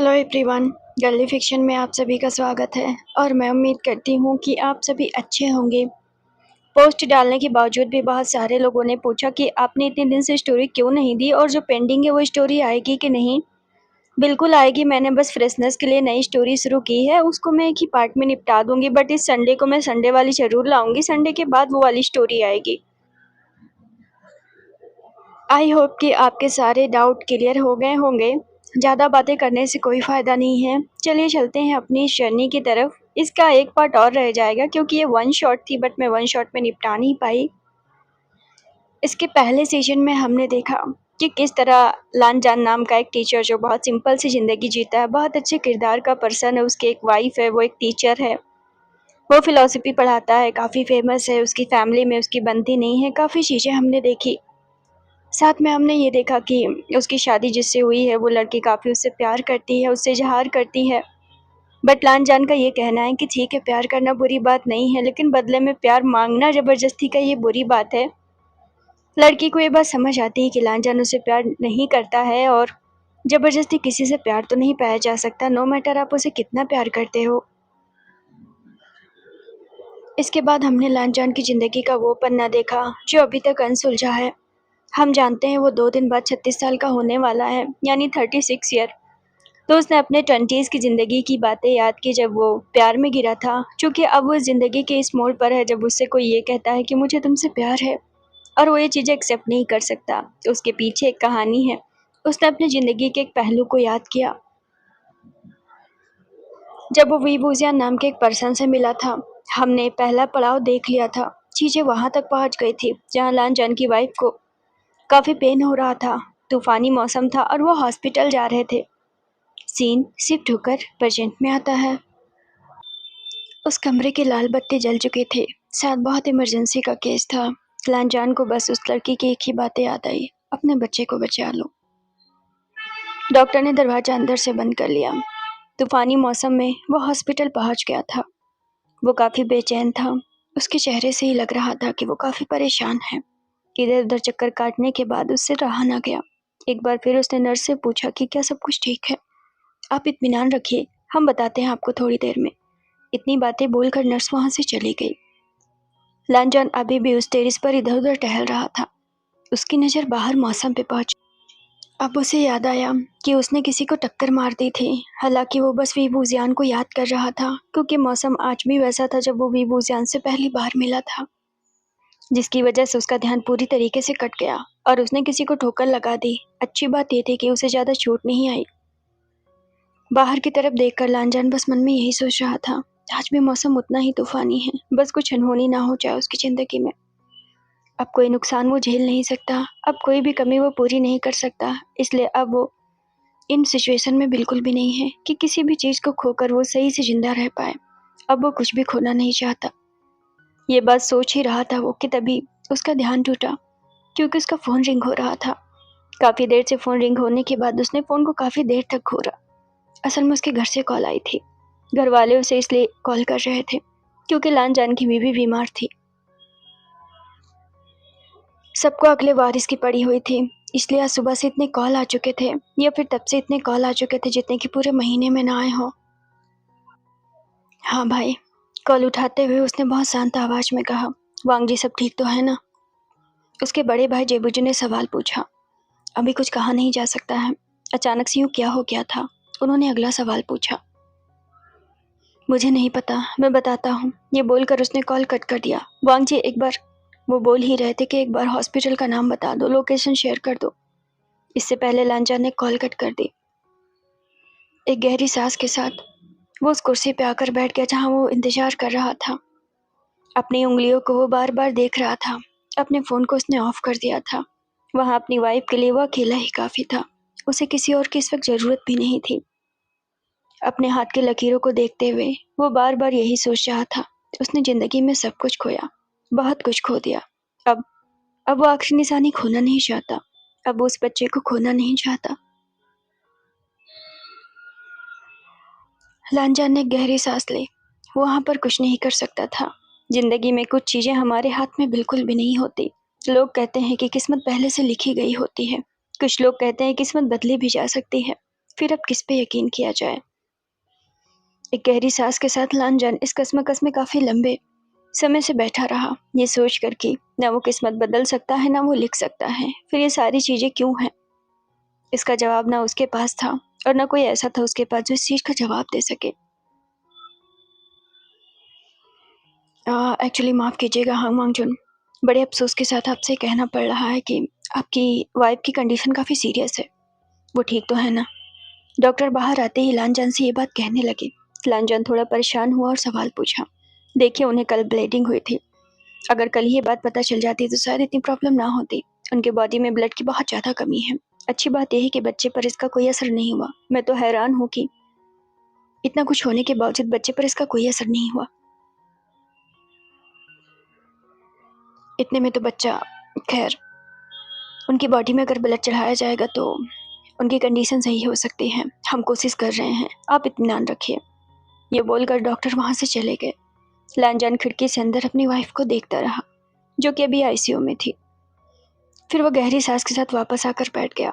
Hello everyone, girly fiction में आप सभी का स्वागत है और मैं उम्मीद करती हूँ कि आप सभी अच्छे होंगे। पोस्ट डालने के बावजूद भी बहुत सारे लोगों ने पूछा कि आपने इतने दिन से स्टोरी क्यों नहीं दी और जो पेंडिंग है वो स्टोरी आएगी कि नहीं। बिल्कुल आएगी, मैंने बस फ्रेशनेस के लिए नई स्टोरी शुरू की है, उसको मैं एक ही पार्ट में निपटा दूंगी। बट इस संडे को मैं संडे वाली ज़रूर लाऊंगी, संडे के बाद वो वाली स्टोरी आएगी। आई होप कि आपके सारे डाउट क्लियर हो गए होंगे। ज़्यादा बातें करने से कोई फ़ायदा नहीं है, चलिए चलते हैं अपनी जर्नी की तरफ। इसका एक पार्ट और रह जाएगा क्योंकि ये वन शॉट थी, बट मैं वन शॉट में निपटा नहीं पाई। इसके पहले सीजन में हमने देखा कि किस तरह लानजान नाम का एक टीचर जो बहुत सिंपल सी ज़िंदगी जीता है, बहुत अच्छे किरदार का पर्सन है, उसकी एक वाइफ है, वो एक टीचर है, वो फ़िलॉसफी पढ़ाता है, काफ़ी फेमस है, उसकी फैमिली में उसकी बनती नहीं है, काफ़ी चीज़ें हमने देखी। साथ में हमने ये देखा कि उसकी शादी जिससे हुई है वो लड़की काफ़ी उससे प्यार करती है, उससे इज़हार करती है। बट लानजान का ये कहना है कि ठीक है, प्यार करना बुरी बात नहीं है, लेकिन बदले में प्यार मांगना ज़बरदस्ती का ये बुरी बात है। लड़की को ये बात समझ आती है कि लानजान उससे प्यार नहीं करता है और ज़बरदस्ती किसी से प्यार तो नहीं पाया जा सकता, नो मैटर आप उसे कितना प्यार करते हो। इसके बाद हमने लानजान की ज़िंदगी का वो पन्ना देखा जो अभी तक अनसुलझा है। हम जानते हैं वो 2 दिन बाद 36 साल का होने वाला है, यानी 36 ईयर। तो उसने अपने 20s की ज़िंदगी की बातें याद की जब वो प्यार में गिरा था, चूँकि अब वो ज़िंदगी के इस मोड़ पर है जब उससे कोई ये कहता है कि मुझे तुमसे प्यार है और वो ये चीज़ें एक्सेप्ट नहीं कर सकता। तो उसके पीछे एक कहानी है। उसने अपनी ज़िंदगी के एक पहलू को याद किया। जब वो वी बुजियान नाम के एक पर्सन से मिला था, हमने पहला पड़ाव देख लिया था। चीज़ें वहाँ तक पहुँच गई थी जहाँ लानजान की वाइफ को काफ़ी पेन हो रहा था। तूफ़ानी मौसम था और वो हॉस्पिटल जा रहे थे। सीन शिफ्ट होकर प्रेजेंट में आता है। उस कमरे की लाल बत्ती जल चुके थे, शायद बहुत इमरजेंसी का केस था। लानजान को बस उस लड़की की एक ही बात याद आई, अपने बच्चे को बचा लो। डॉक्टर ने दरवाजा अंदर से बंद कर लिया। तूफ़ानी मौसम में वो हॉस्पिटल पहुंच गया था। वो काफ़ी बेचैन था, उसके चेहरे से ही लग रहा था कि वो काफ़ी परेशान है। इधर उधर चक्कर काटने के बाद उससे रहा ना गया। एक बार फिर उसने नर्स से पूछा कि क्या सब कुछ ठीक है। आप इत्मीनान रखिए, हम बताते हैं आपको थोड़ी देर में। इतनी बातें बोलकर नर्स वहाँ से चली गई। लानजान अभी भी उस टेरिस पर इधर उधर टहल रहा था। उसकी नज़र बाहर मौसम पे पहुंची। अब उसे याद आया कि उसने किसी को टक्कर मार दी थी। हालांकि वो बस वी बुजियान को याद कर रहा था, क्योंकि मौसम आज भी वैसा था जब वो वी बुजियान से पहली बार मिला था, जिसकी वजह से उसका ध्यान पूरी तरीके से कट गया और उसने किसी को ठोकर लगा दी। अच्छी बात यह थी कि उसे ज़्यादा चोट नहीं आई। बाहर की तरफ देखकर लानजान बस मन में यही सोच रहा था, आज भी मौसम उतना ही तूफानी है, बस कुछ अनहोनी ना हो जाए उसकी ज़िंदगी में। अब कोई नुकसान वो झेल नहीं सकता, अब कोई भी कमी वो पूरी नहीं कर सकता, इसलिए अब वो इन सिचुएशन में बिल्कुल भी नहीं है कि किसी भी चीज़ को खोकर वो सही से ज़िंदा रह पाए। अब वो कुछ भी खोना नहीं चाहता। ये बात सोच ही रहा था वो कि तभी उसका ध्यान टूटा, क्योंकि उसका फ़ोन रिंग हो रहा था। काफ़ी देर से फ़ोन रिंग होने के बाद उसने फ़ोन को काफ़ी देर तक घूरा। असल में उसके घर से कॉल आई थी। घर वाले उसे इसलिए कॉल कर रहे थे क्योंकि लानजान की बीवी बीमार थी। सबको अगले वारिस की पड़ी हुई थी, इसलिए आज सुबह से इतने कॉल आ चुके थे, या फिर तब से इतने कॉल आ चुके थे जितने कि पूरे महीने में ना आए हों। हाँ भाई। कॉल उठाते हुए उसने बहुत शांत आवाज़ में कहा, वांग जी सब ठीक तो है ना? उसके बड़े भाई जेबूजी ने सवाल पूछा। अभी कुछ कहा नहीं जा सकता है, अचानक से यूँ क्या हो गया था? उन्होंने अगला सवाल पूछा। मुझे नहीं पता, मैं बताता हूँ। ये बोलकर उसने कॉल कट कर दिया। वांग जी एक बार, वो बोल ही रहे थे कि एक बार हॉस्पिटल का नाम बता दो, लोकेशन शेयर कर दो। इससे पहले लानजान ने कॉल कट कर दी। एक गहरी सांस के साथ वो उस कुर्सी पे आकर बैठ गया जहाँ वो इंतजार कर रहा था। अपनी उंगलियों को वो बार बार देख रहा था। अपने फ़ोन को उसने ऑफ कर दिया था। वहाँ अपनी वाइफ के लिए वो अकेला ही काफ़ी था। उसे किसी और की इस वक्त ज़रूरत भी नहीं थी। अपने हाथ की लकीरों को देखते हुए वो बार बार यही सोच रहा था, उसने ज़िंदगी में सब कुछ खोया, बहुत कुछ खो दिया। अब वो आखिरी निशानी खोना नहीं चाहता। अब वो उस बच्चे को खोना नहीं चाहता। लानजान ने गहरी सांस ली। वो वहाँ पर कुछ नहीं कर सकता था। जिंदगी में कुछ चीज़ें हमारे हाथ में बिल्कुल भी नहीं होती। लोग कहते हैं कि किस्मत पहले से लिखी गई होती है। कुछ लोग कहते हैं किस्मत बदली भी जा सकती है। फिर अब किस पे यकीन किया जाए? एक गहरी सांस के साथ लांजान इस कश्मकश में काफी लंबे समय से बैठा रहा, ये सोच कर कि ना वो किस्मत बदल सकता है ना वो लिख सकता है, फिर ये सारी चीजें क्यों हैं? इसका जवाब ना उसके पास था और ना कोई ऐसा था उसके पास जो इस चीज का जवाब दे सके। एक्चुअली माफ़ कीजिएगा हांग मांगचुन, बड़े अफ़सोस के साथ आपसे कहना पड़ रहा है कि आपकी वाइफ़ की कंडीशन काफ़ी सीरियस है। वो ठीक तो है ना? डॉक्टर बाहर आते ही लांजान से ये बात कहने लगे। लांजान थोड़ा परेशान हुआ और सवाल पूछा। देखिए, उन्हें कल ब्लीडिंग हुई थी। अगर कल ही ये बात पता चल जाती तो शायद इतनी प्रॉब्लम ना होती। उनके बॉडी में ब्लड की बहुत ज़्यादा कमी है। अच्छी बात ये है कि बच्चे पर इसका कोई असर नहीं हुआ। मैं तो हैरान हूँ कि इतना कुछ होने के बावजूद बच्चे पर इसका कोई असर नहीं हुआ। इतने में तो बच्चा, खैर, उनकी बॉडी में अगर ब्लड चढ़ाया जाएगा तो उनकी कंडीशन सही हो सकती है। हम कोशिश कर रहे हैं, आप इत्मीनान रखिए। ये बोलकर डॉक्टर वहाँ से चले गए। लांजान खिड़की से अंदर अपनी वाइफ को देखता रहा, जो कि अभी आईसीयू में थी। फिर वो गहरी सांस के साथ वापस आकर बैठ गया।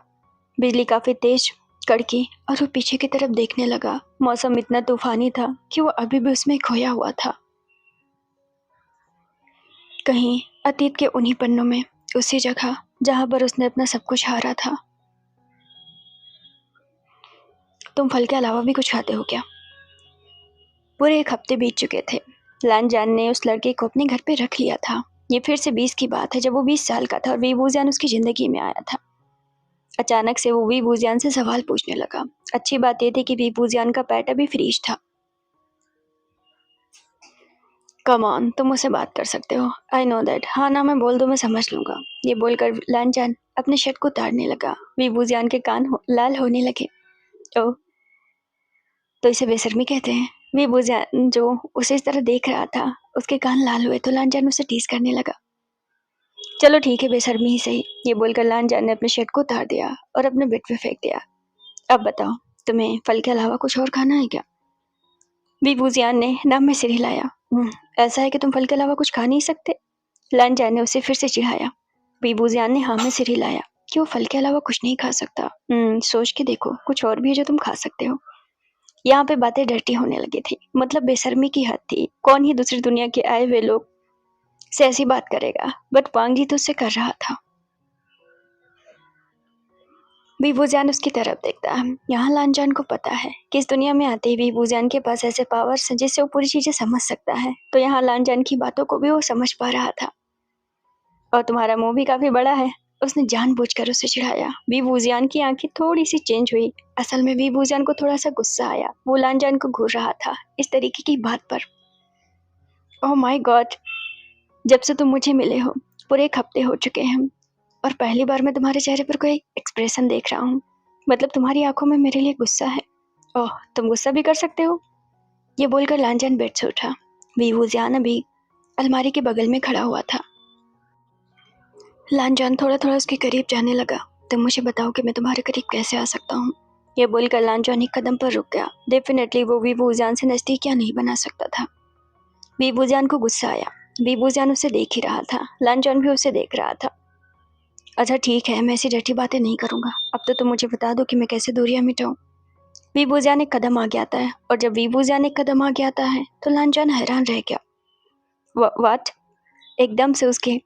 बिजली काफ़ी तेज कड़की और वो पीछे की तरफ देखने लगा। मौसम इतना तूफानी था कि वो अभी भी उसमें खोया हुआ था। कहीं अतीत के उन्हीं पन्नों में, उसी जगह जहाँ पर उसने अपना सब कुछ हारा था। तुम फल के अलावा भी कुछ खाते हो क्या? पूरे 1 हफ्ते बीत चुके थे। लांजान ने उस लड़के को अपने घर पे रख लिया था। ये फिर से 20 की बात है, जब वो 20 साल का था और वी बूजियान उसकी ज़िंदगी में आया था। अचानक से वो वी बूजियान से सवाल पूछने लगा। अच्छी बात ये थी कि वी बूजियान का पेट अभी फ्रीज था। कम ऑन, तुम मुझसे बात कर सकते हो। I know that. हाँ ना, मैं बोल दूँ, मैं समझ लूँगा। ये बोलकर लांजान अपने शर्ट को उतारने लगा। वी बूजियान के कान लाल होने लगे। ओह, तो इसे बेशर्मी कहते हैं। वी बूजियान जो उसे इस तरह देख रहा था, उसके कान लाल हुए तो लांजान उसे टीज करने लगा। चलो ठीक है, बेशर्मी ही सही। ये बोलकर लांजान ने अपने शर्ट को उतार दिया और अपने बेड पे फेंक दिया। अब बताओ, तुम्हें फल के अलावा कुछ और खाना है क्या? वी बूजियान ने नाम में सिर हिलाया। ऐसा है कि तुम फल के अलावा कुछ खा नहीं सकते? लांजान ने उसे फिर से चिढ़ाया। वी बूजियान ने हाँ में सिर हिलाया कि वो फल के अलावा कुछ नहीं खा सकता। सोच के देखो, कुछ और भी है जो तुम खा सकते हो। यहाँ पे बातें डर्टी होने लगी थी, मतलब बेशर्मी की हद थी। कौन ही दूसरी दुनिया के आए हुए लोग से ऐसी बात करेगा, बट वांग जी तो उससे कर रहा था। वीबूजान उसकी तरफ देखता है। यहाँ लांजान को पता है कि इस दुनिया में आते ही वीबूजान के पास ऐसे पावर्स हैं जिससे वो पूरी चीजें समझ सकता है, तो यहाँ लांजान की बातों को भी वो समझ पा रहा था। और तुम्हारा मुंह भी काफी बड़ा है, उसने जानबूझकर उसे चिढ़ाया। वीबूजान की आंखें थोड़ी सी चेंज हुई। असल में वीबूजान को थोड़ा सा गुस्सा आया। वो लांजान को घूर रहा था इस तरीके की बात पर। ओह माय गॉड, जब से तुम मुझे मिले हो पूरे 1 हफ्ते हो चुके हैं और पहली बार मैं तुम्हारे चेहरे पर कोई एक्सप्रेशन देख रहा हूँ। मतलब तुम्हारी आंखों में मेरे लिए गुस्सा है। ओह, तुम गुस्सा भी कर सकते हो? ये बोलकर लांजान बेड से उठा। वीवूजियान अभी अलमारी के बगल में खड़ा हुआ था। लांजान थोड़ा थोड़ा उसके करीब जाने लगा। तुम मुझे बताओ कि मैं तुम्हारे करीब कैसे आ सकता हूँ? ये बोलकर लांजान एक कदम पर रुक गया। डेफिनेटली वो वीवूजियान से नजदीकियां नहीं बना सकता था। वीवूजियान को गुस्सा आया। वीवूजियान उसे देख ही रहा था, लांजान भी उसे देख रहा था। अच्छा ठीक है, मैं ऐसी डर्टी बातें नहीं करूंगा। अब तो तुम मुझे बता दो कि मैं कैसे दूरियां मिटाऊं। वीबूजान एक कदम आगे आता है और जब वीबूजान एक कदम आगे आता है तो लांजान हैरान रह गया। व्हाट? एकदम से उसके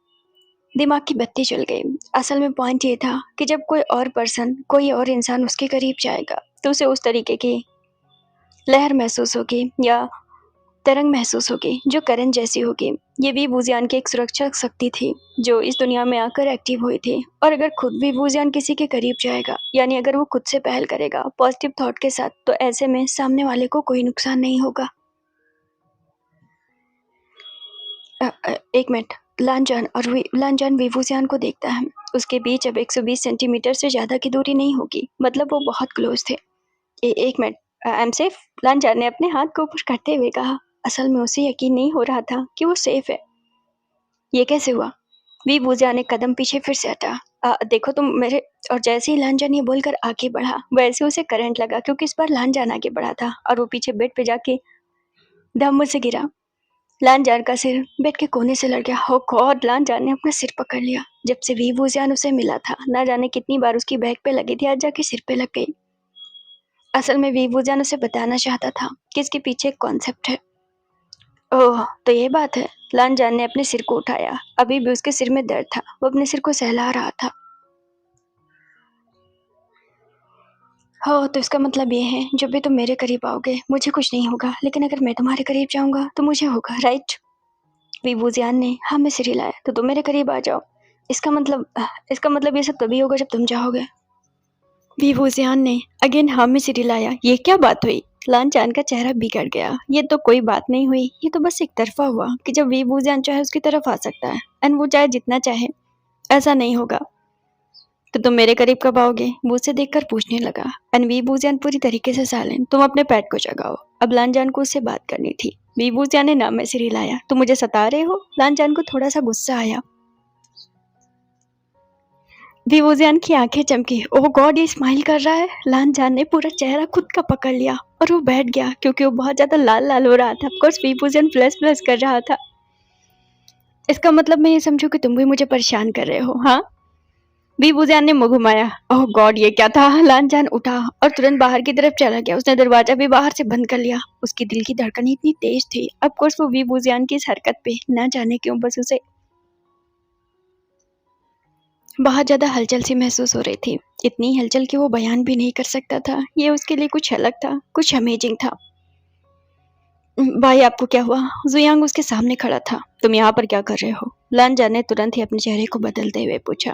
दिमाग की बत्ती जल गई। असल में पॉइंट ये था कि जब कोई और पर्सन, कोई और इंसान उसके करीब जाएगा तो उसे उस तरीके की लहर महसूस होगी या तरंग महसूस होगी जो करंट जैसी होगी। ये भी बूजियान की एक सुरक्षा शक्ति थी जो इस दुनिया में आकर एक्टिव हुई थी। और अगर खुद भी बूजियान किसी के करीब जाएगा, यानी अगर वो खुद से पहल करेगा पॉजिटिव थॉट के साथ, तो ऐसे में सामने वाले को कोई नुकसान नहीं होगा। एक मिनट। लांजान वीवूजियान को देखता है। उसके बीच अब 120 सेंटीमीटर से ज्यादा की दूरी नहीं होगी, मतलब वो बहुत क्लोज थे। एक मिनट, आई एम सेफ, लांजान ने अपने हाथ को ऊपर करते हुए कहा। असल में उसे यकीन नहीं हो रहा था कि वो सेफ है। ये कैसे हुआ? वी बूजा ने कदम पीछे फिर से हटा। देखो तुम मेरे। और जैसे ही लांजान ये बोलकर आगे बढ़ा, वैसे उसे करंट लगा, क्योंकि इस बार लांजान आगे बढ़ा था और वो पीछे बेड पे जाके धम्म से गिरा। लांजान का सिर बेड के कोने से लड़ गया। हो गॉड, लांजान ने अपना सिर पकड़ लिया। जब से वी बूजान उसे मिला था, ना जाने कितनी बार उसकी बैक पे लगी थी, आज जाके सिर पे लग गई। असल में वीवूजियान उसे बताना चाहता था कि इसके पीछे एक कॉन्सेप्ट है। ओह, तो ये बात है। लानजान ने अपने सिर को उठाया। अभी भी उसके सिर में दर्द था। वो अपने सिर को सहला रहा था। हो, तो इसका मतलब ये है, जब भी तुम मेरे करीब आओगे मुझे कुछ नहीं होगा, लेकिन अगर मैं तुम्हारे करीब जाऊंगा तो मुझे होगा, राइट? वीवूजियान ने हाँ में सिर हिलाया। तो तुम मेरे करीब आ जाओ। इसका मतलब ये सब तभी होगा जब तुम चाहोगे। वीवूजियान ने अगेन हाँ में सिर हिलाया। ये क्या बात हुई? लानचान का चेहरा बिगड़ गया। ये तो कोई बात नहीं हुई। ये तो बस एक तरफा हुआ कि जब वीवूजियान चाहे उसकी तरफ आ सकता है, एंड वो चाहे जितना चाहे। ऐसा नहीं होगा। तो तुम मेरे करीब कब आओगे? वो उसे देखकर पूछने लगा। एंड वीवूजियान पूरी तरीके से साइलेंट। तुम अपने पेट को जगाओ। अब लानजान को उससे बात करनी थी। वीवूजियान ने नाम में सिर हिलाया। तुम मुझे सता रहे हो? लानजान को थोड़ा सा गुस्सा आया। वीवूजियान की आंखें चमकी। ओह गॉड, ये स्माइल कर रहा है। लानजान ने पूरा चेहरा खुद का पकड़ लिया और वो बैठ गया क्योंकि वो बहुत ज्यादा लाल लाल हो रहा था। ऑफकोर्स वीवूजियान फ्लश फ्लश कर रहा था। इसका मतलब मैं ये समझू कि तुम भी मुझे परेशान कर रहे हो, हाँ? वीवूजियान ने मुंह घुमाया। ओह गॉड, ये क्या था? लानजान उठा और तुरंत बाहर की तरफ चला गया। उसने दरवाजा भी बाहर से बंद कर लिया। उसकी दिल की धड़कन इतनी तेज थी। ऑफ कोर्स वो वीवूजियान की इस हरकत पे ना जाने क्यों बस उसे बहुत ज्यादा हलचल सी महसूस हो रही थी। इतनी हलचल कि वो बयान भी नहीं कर सकता था। ये उसके लिए कुछ अलग था, कुछ अमेजिंग था। भाई, आपको क्या हुआ? जुयांग उसके सामने खड़ा था। तुम यहाँ पर क्या कर रहे हो? लानजान ने तुरंत ही अपने चेहरे को बदलते हुए पूछा।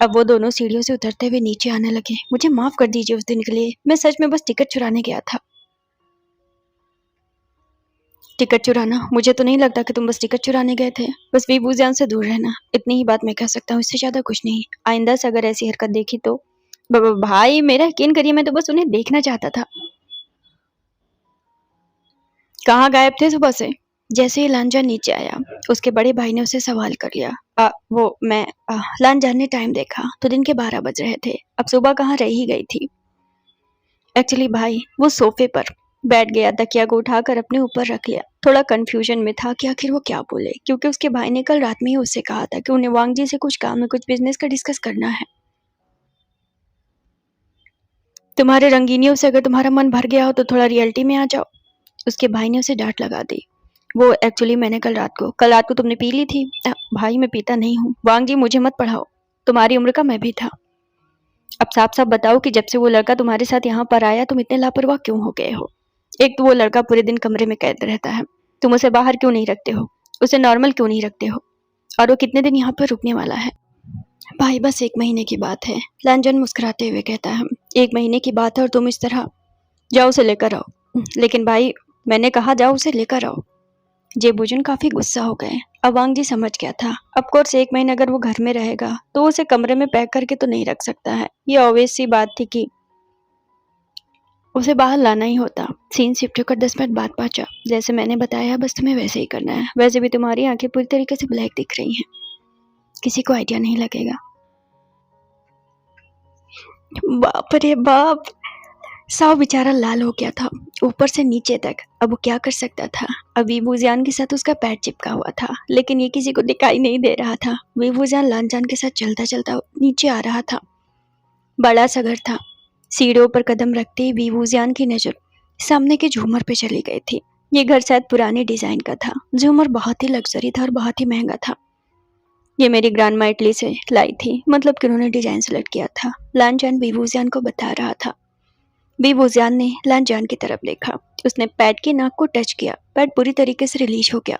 अब वो दोनों सीढ़ियों से उतरते हुए नीचे आने लगे। मुझे माफ कर दीजिए उस दिन के लिए। मैं सच में बस टिकट चुराने गया था। टिकट चुराना? मुझे तो नहीं लगता कि तुम बस टिकट चुराने गए थे। बस वीवूजियान से दूर रहना, इतनी ही बात मैं कह सकता हूँ। इससे ज्यादा कुछ नहीं। आइंदा से अगर ऐसी हरकत देखी तो भाई, मेरा यकीन करिए, मैं तो बस उन्हें देखना चाहता था। कहाँ गायब थे सुबह से? जैसे ही लांजा नीचे आया, उसके बड़े भाई ने उसे सवाल कर लिया। लांजा ने टाइम देखा तो दिन के 12 बज रहे थे। अब सुबह कहाँ रह ही गई थी। एक्चुअली भाई, वो सोफे पर बैठ गया, तकिया को उठाकर अपने ऊपर रख लिया। थोड़ा कंफ्यूजन में था कि आखिर वो क्या बोले, क्योंकि उसके भाई ने कल रात में ही उससे कहा था कि उन्हें वांग जी से कुछ काम में, कुछ बिजनेस का डिस्कस करना है। तुम्हारे रंगीनियों से अगर तुम्हारा मन भर गया हो तो थोड़ा रियलिटी में आ जाओ। उसके भाई ने उसे डांट लगा दी। वो एक्चुअली मैंने कल रात को तुमने पी ली थी। भाई, मैं पीता नहीं हूँ। वांग जी, मुझे मत पढ़ाओ। तुम्हारी उम्र का मैं भी था। अब साफ साफ बताओ कि जब से वो लड़का तुम्हारे साथ यहाँ पर आया, तुम इतने लापरवाह क्यों हो गए हो? एक तो वो लड़का पूरे दिन कमरे में कैद रहता है। तुम उसे बाहर क्यों नहीं रखते हो? उसे नॉर्मल क्यों नहीं रखते हो? और वो कितने दिन यहाँ पर रुकने वाला है? भाई, बस 1 महीने की बात है। लांजन मुस्कुराते हुए कहता है। 1 महीने की बात है और तुम इस तरह? जाओ उसे लेकर आओ। लेकिन भाई, मैंने कहा जाओ उसे लेकर आओ। जेबुजुन काफी गुस्सा हो गए। अब वांग जी समझ गया था। ऑफ कोर्स 1 महीने अगर वो घर में रहेगा तो उसे कमरे में पैक करके तो नहीं रख सकता है। ये ऑब्वियस सी बात थी कि उसे बाहर लाना ही होता। सीन शिफ्ट होकर 10 मिनट बाद पहुंचा। जैसे मैंने बताया, बस तुम्हें वैसे ही करना है। वैसे भी तुम्हारी आंखें पूरी तरीके से ब्लैक दिख रही हैं। किसी को आइडिया नहीं लगेगा। बाप रे बाप! साव बेचारा लाल हो गया था, ऊपर से नीचे तक। अब वो क्या कर सकता था? अब वीवूजियान के साथ उसका पैर चिपका हुआ था, लेकिन ये किसी को दिखाई नहीं दे रहा था। वीवूजियान लानजान के साथ चलता चलता नीचे आ रहा था। बड़ा सा घर था। सीढ़ियों पर कदम रखते ही वीवूजियान की नजर सामने के झूमर पे चली गई थी। ये घर शायद पुराने डिजाइन का था। झूमर बहुत ही लग्जरी था और बहुत ही महंगा था। ये मेरी ग्रैंडमा इटली से लाई थी, मतलब कि उन्होंने डिजाइन सेलेक्ट किया था। लानजान वीवूजियान को बता रहा था। वीवूजियान ने लानजान की तरफ देखा। उसने पैट की नाक को टच किया। पैट पूरी तरीके से रिलीज हो गया।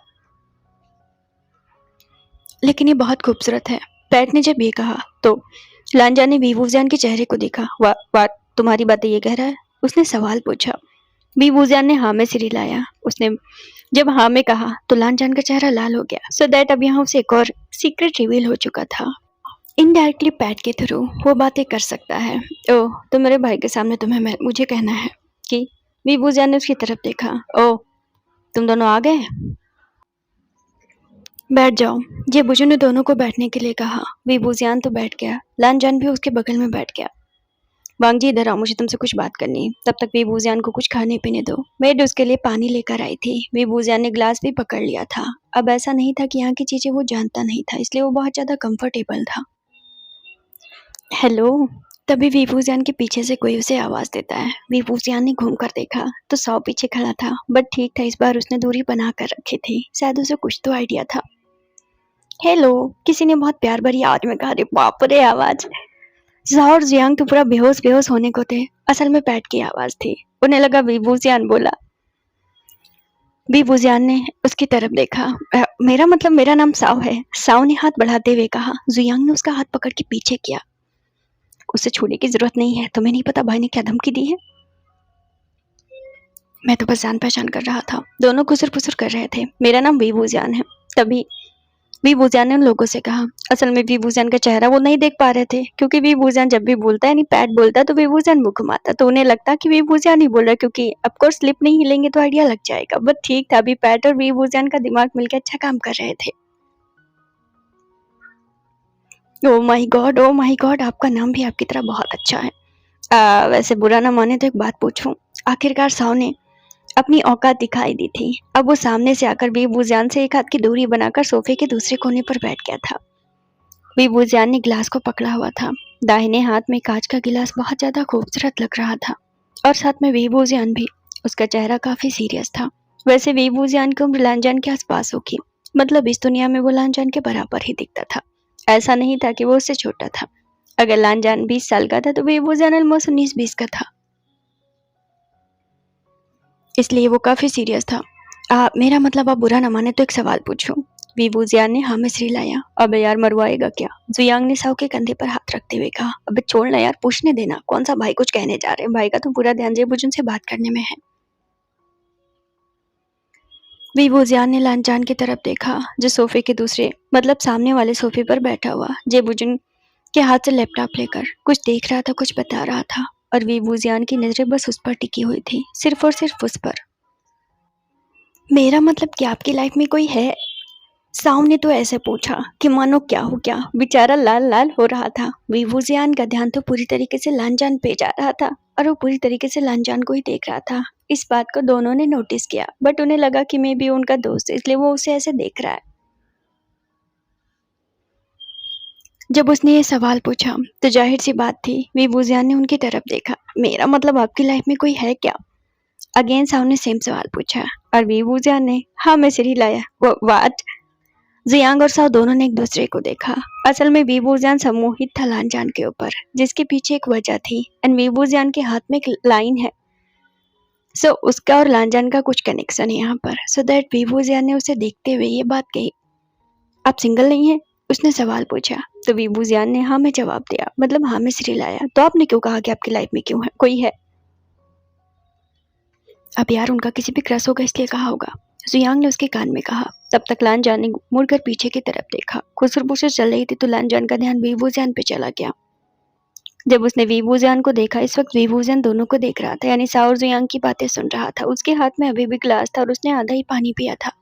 लेकिन ये बहुत खूबसूरत है। पैट ने जब ये कहा तो लानजान ने वीवूजियान के चेहरे को देखा। वाह, तुम्हारी बातें ये कह रहा है? उसने सवाल पूछा। वीवूजियान ने हाँ में सिर हिलाया। उसने जब हाँ में कहा तो लानजान का चेहरा लाल हो गया। सो दैट अब यहाँ उसे एक और सीक्रेट रिवील हो चुका था। इनडायरेक्टली पैट के थ्रू वो बातें कर सकता है। ओह, तो मेरे भाई के सामने मुझे कहना है कि? वीवूजियान ने उसकी तरफ देखा। ओह, तुम दोनों आ गए? बैठ जाओ। जेबुजू ने दोनों को बैठने के लिए कहा। वीवूजियान तो बैठ गया। लानजान भी उसके बगल में बैठ गया। वांग जी, इधर आओ, मुझे तुमसे कुछ बात करनी है। तब तक वीवूजियान को कुछ खाने पीने दो। मेड उसके लिए पानी लेकर आई थी। वीवूजियान ने ग्लास भी पकड़ लिया था। अब ऐसा नहीं था कि यहाँ की चीजें वो जानता नहीं था, इसलिए वो बहुत ज्यादा कंफर्टेबल था। हेलो। तभी वीवूजियान के पीछे से कोई उसे आवाज देता है। वीवूजियान ने घूम कर देखा तो साओ पीछे खड़ा था, बट ठीक था, इस बार उसने दूरी बना कर रखी थी। शायद उसे कुछ तो आइडिया था। हेलो, किसी ने बहुत प्यार भरी आवाज में कहा। अरे बाप रे, आवाज! जाओ और जियांग तो पूरा बेहोश बेहोश होने को थे। असल में पैट की आवाज थी। उन्हें लगा वीवूजियान बोला। वीवूजियान ने उसकी तरफ देखा। मेरा मतलब मेरा नाम साओ है, साओ ने हाथ बढ़ाते हुए कहा। जियांग ने उसका हाथ पकड़ के पीछे किया। उसे छूने की जरूरत नहीं है, तुम्हें नहीं पता भाई ने क्या धमकी दी है? मैं तो बस जान पहचान कर रहा था। दोनों खुसर फुसर कर रहे थे। मेरा नाम वीवूजियान है। तभी वीवूजियान ने उन लोगों से कहा। असल में वीवूजियान का चेहरा वो नहीं देख पा रहे थे, क्योंकि वीवूजियान जब भी बोलता है, यानी पैट बोलता है, तो वीवूजियान मुंह घुमाता, तो उन्हें लगता कि वीवूजियान ही बोल रहा है, क्योंकि ऑफ कोर्स लिप नहीं हिलेंगे तो आइडिया लग जाएगा। बट ठीक था, अभी पैट और वीवूजियान का दिमाग मिलकर अच्छा काम कर रहे थे। ओ माय गॉड, आपका नाम भी आपकी तरह बहुत अच्छा है। वैसे बुरा ना माने तो एक बात पूछूं? आखिरकार साओ ने अपनी औकात दिखाई दी थी। अब वो सामने से आकर वीवूजियान से एक हाथ की दूरी बनाकर सोफे के दूसरे कोने पर बैठ गया था। वीवूजियान ने गिलास को पकड़ा हुआ था। दाहिने हाथ में कांच का गिलास बहुत ज्यादा खूबसूरत लग रहा था, और साथ में वीवूजियान भी। उसका चेहरा काफी सीरियस था। वैसे वीवूजियान की उम्र लानजान के आसपास होगी, मतलब इस दुनिया में वो लानजान के बराबर ही दिखता था। ऐसा नहीं था कि वो उससे छोटा था। अगर लानजान 20 साल का था तो वीवूजियान ऑलमोस्ट 19-20 का था, इसलिए वो काफी सीरियस था। मेरा मतलब आप बुरा न माने तो एक सवाल पूछूं? वीवूजियान ने हाँ में सिर हिलाया। अबे यार, मरवाएगा क्या? जुयांग ने साओ के कंधे पर हाथ रखते हुए कहा। अबे छोड़ना यार, पूछने देना। कौन सा भाई कुछ कहने जा रहे हैं? भाई का तो पूरा ध्यान जेबुजुन से बात करने में है। वीवूजियान ने लानजान की तरफ देखा, जो सोफे के दूसरे मतलब सामने वाले सोफे पर बैठा हुआ जेबुजुन के हाथ से लैपटॉप लेकर कुछ देख रहा था, कुछ बता रहा था, और वीवूजियान की नजरें बस उस पर टिकी हुई थी, सिर्फ और सिर्फ उस पर। मेरा मतलब कि आपकी लाइफ में कोई है? साउ ने तो ऐसे पूछा कि मानो क्या हो क्या। बेचारा लाल लाल हो रहा था। वीवूजियान का ध्यान तो पूरी तरीके से लानजान पे जा रहा था, और वो पूरी तरीके से लानजान को ही देख रहा था। इस बात को दोनों ने नोटिस किया, बट उन्हें लगा कि मैं भी उनका दोस्त है, इसलिए वो उसे ऐसे देख रहा है। जब उसने ये सवाल पूछा तो जाहिर सी बात थी, वीवूजियान ने उनकी तरफ देखा। मेरा मतलब आपकी लाइफ में कोई है क्या? अगेन साउ ने सेम सवाल पूछा, और वीवूजियान ने हाँ में सिर हिलाया। व्हाट? जियांग और साओ दोनों ने एक दूसरे को देखा। असल में वीवूजियान सम्मोहित था लानजान के ऊपर, जिसके पीछे एक वजह थी, एंड वीवूजियान के हाथ में एक लाइन है। सो उसका और लानजान का कुछ कनेक्शन है यहाँ पर। सो दैट वीवूजियान ने उसे देखते हुए ये बात कही। आप सिंगल नहीं हैं? उसने सवाल पूछा। तो वीवूजियान ने हाँ में जवाब दिया, मतलब हाँ में सिर हिलाया। तो आपने क्यों कहा कि आपकी लाइफ में क्यों है कोई है? अब यार, उनका किसी पे क्रश होगा इसलिए कहा होगा, जियांग ने उसके कान में कहा। तब तक लानजान ने मुड़कर पीछे की तरफ देखा। खुसर-फुसर चल रही थी तो लानजान का ध्यान वीवूजियान पे चला गया। जब उसने वीवूजियान को देखा, इस वक्त वीवूजियान दोनों को देख रहा था, यानी साओ और जियांग की बातें सुन रहा था। उसके हाथ में अभी भी गिलास था और उसने आधा ही पानी पिया था।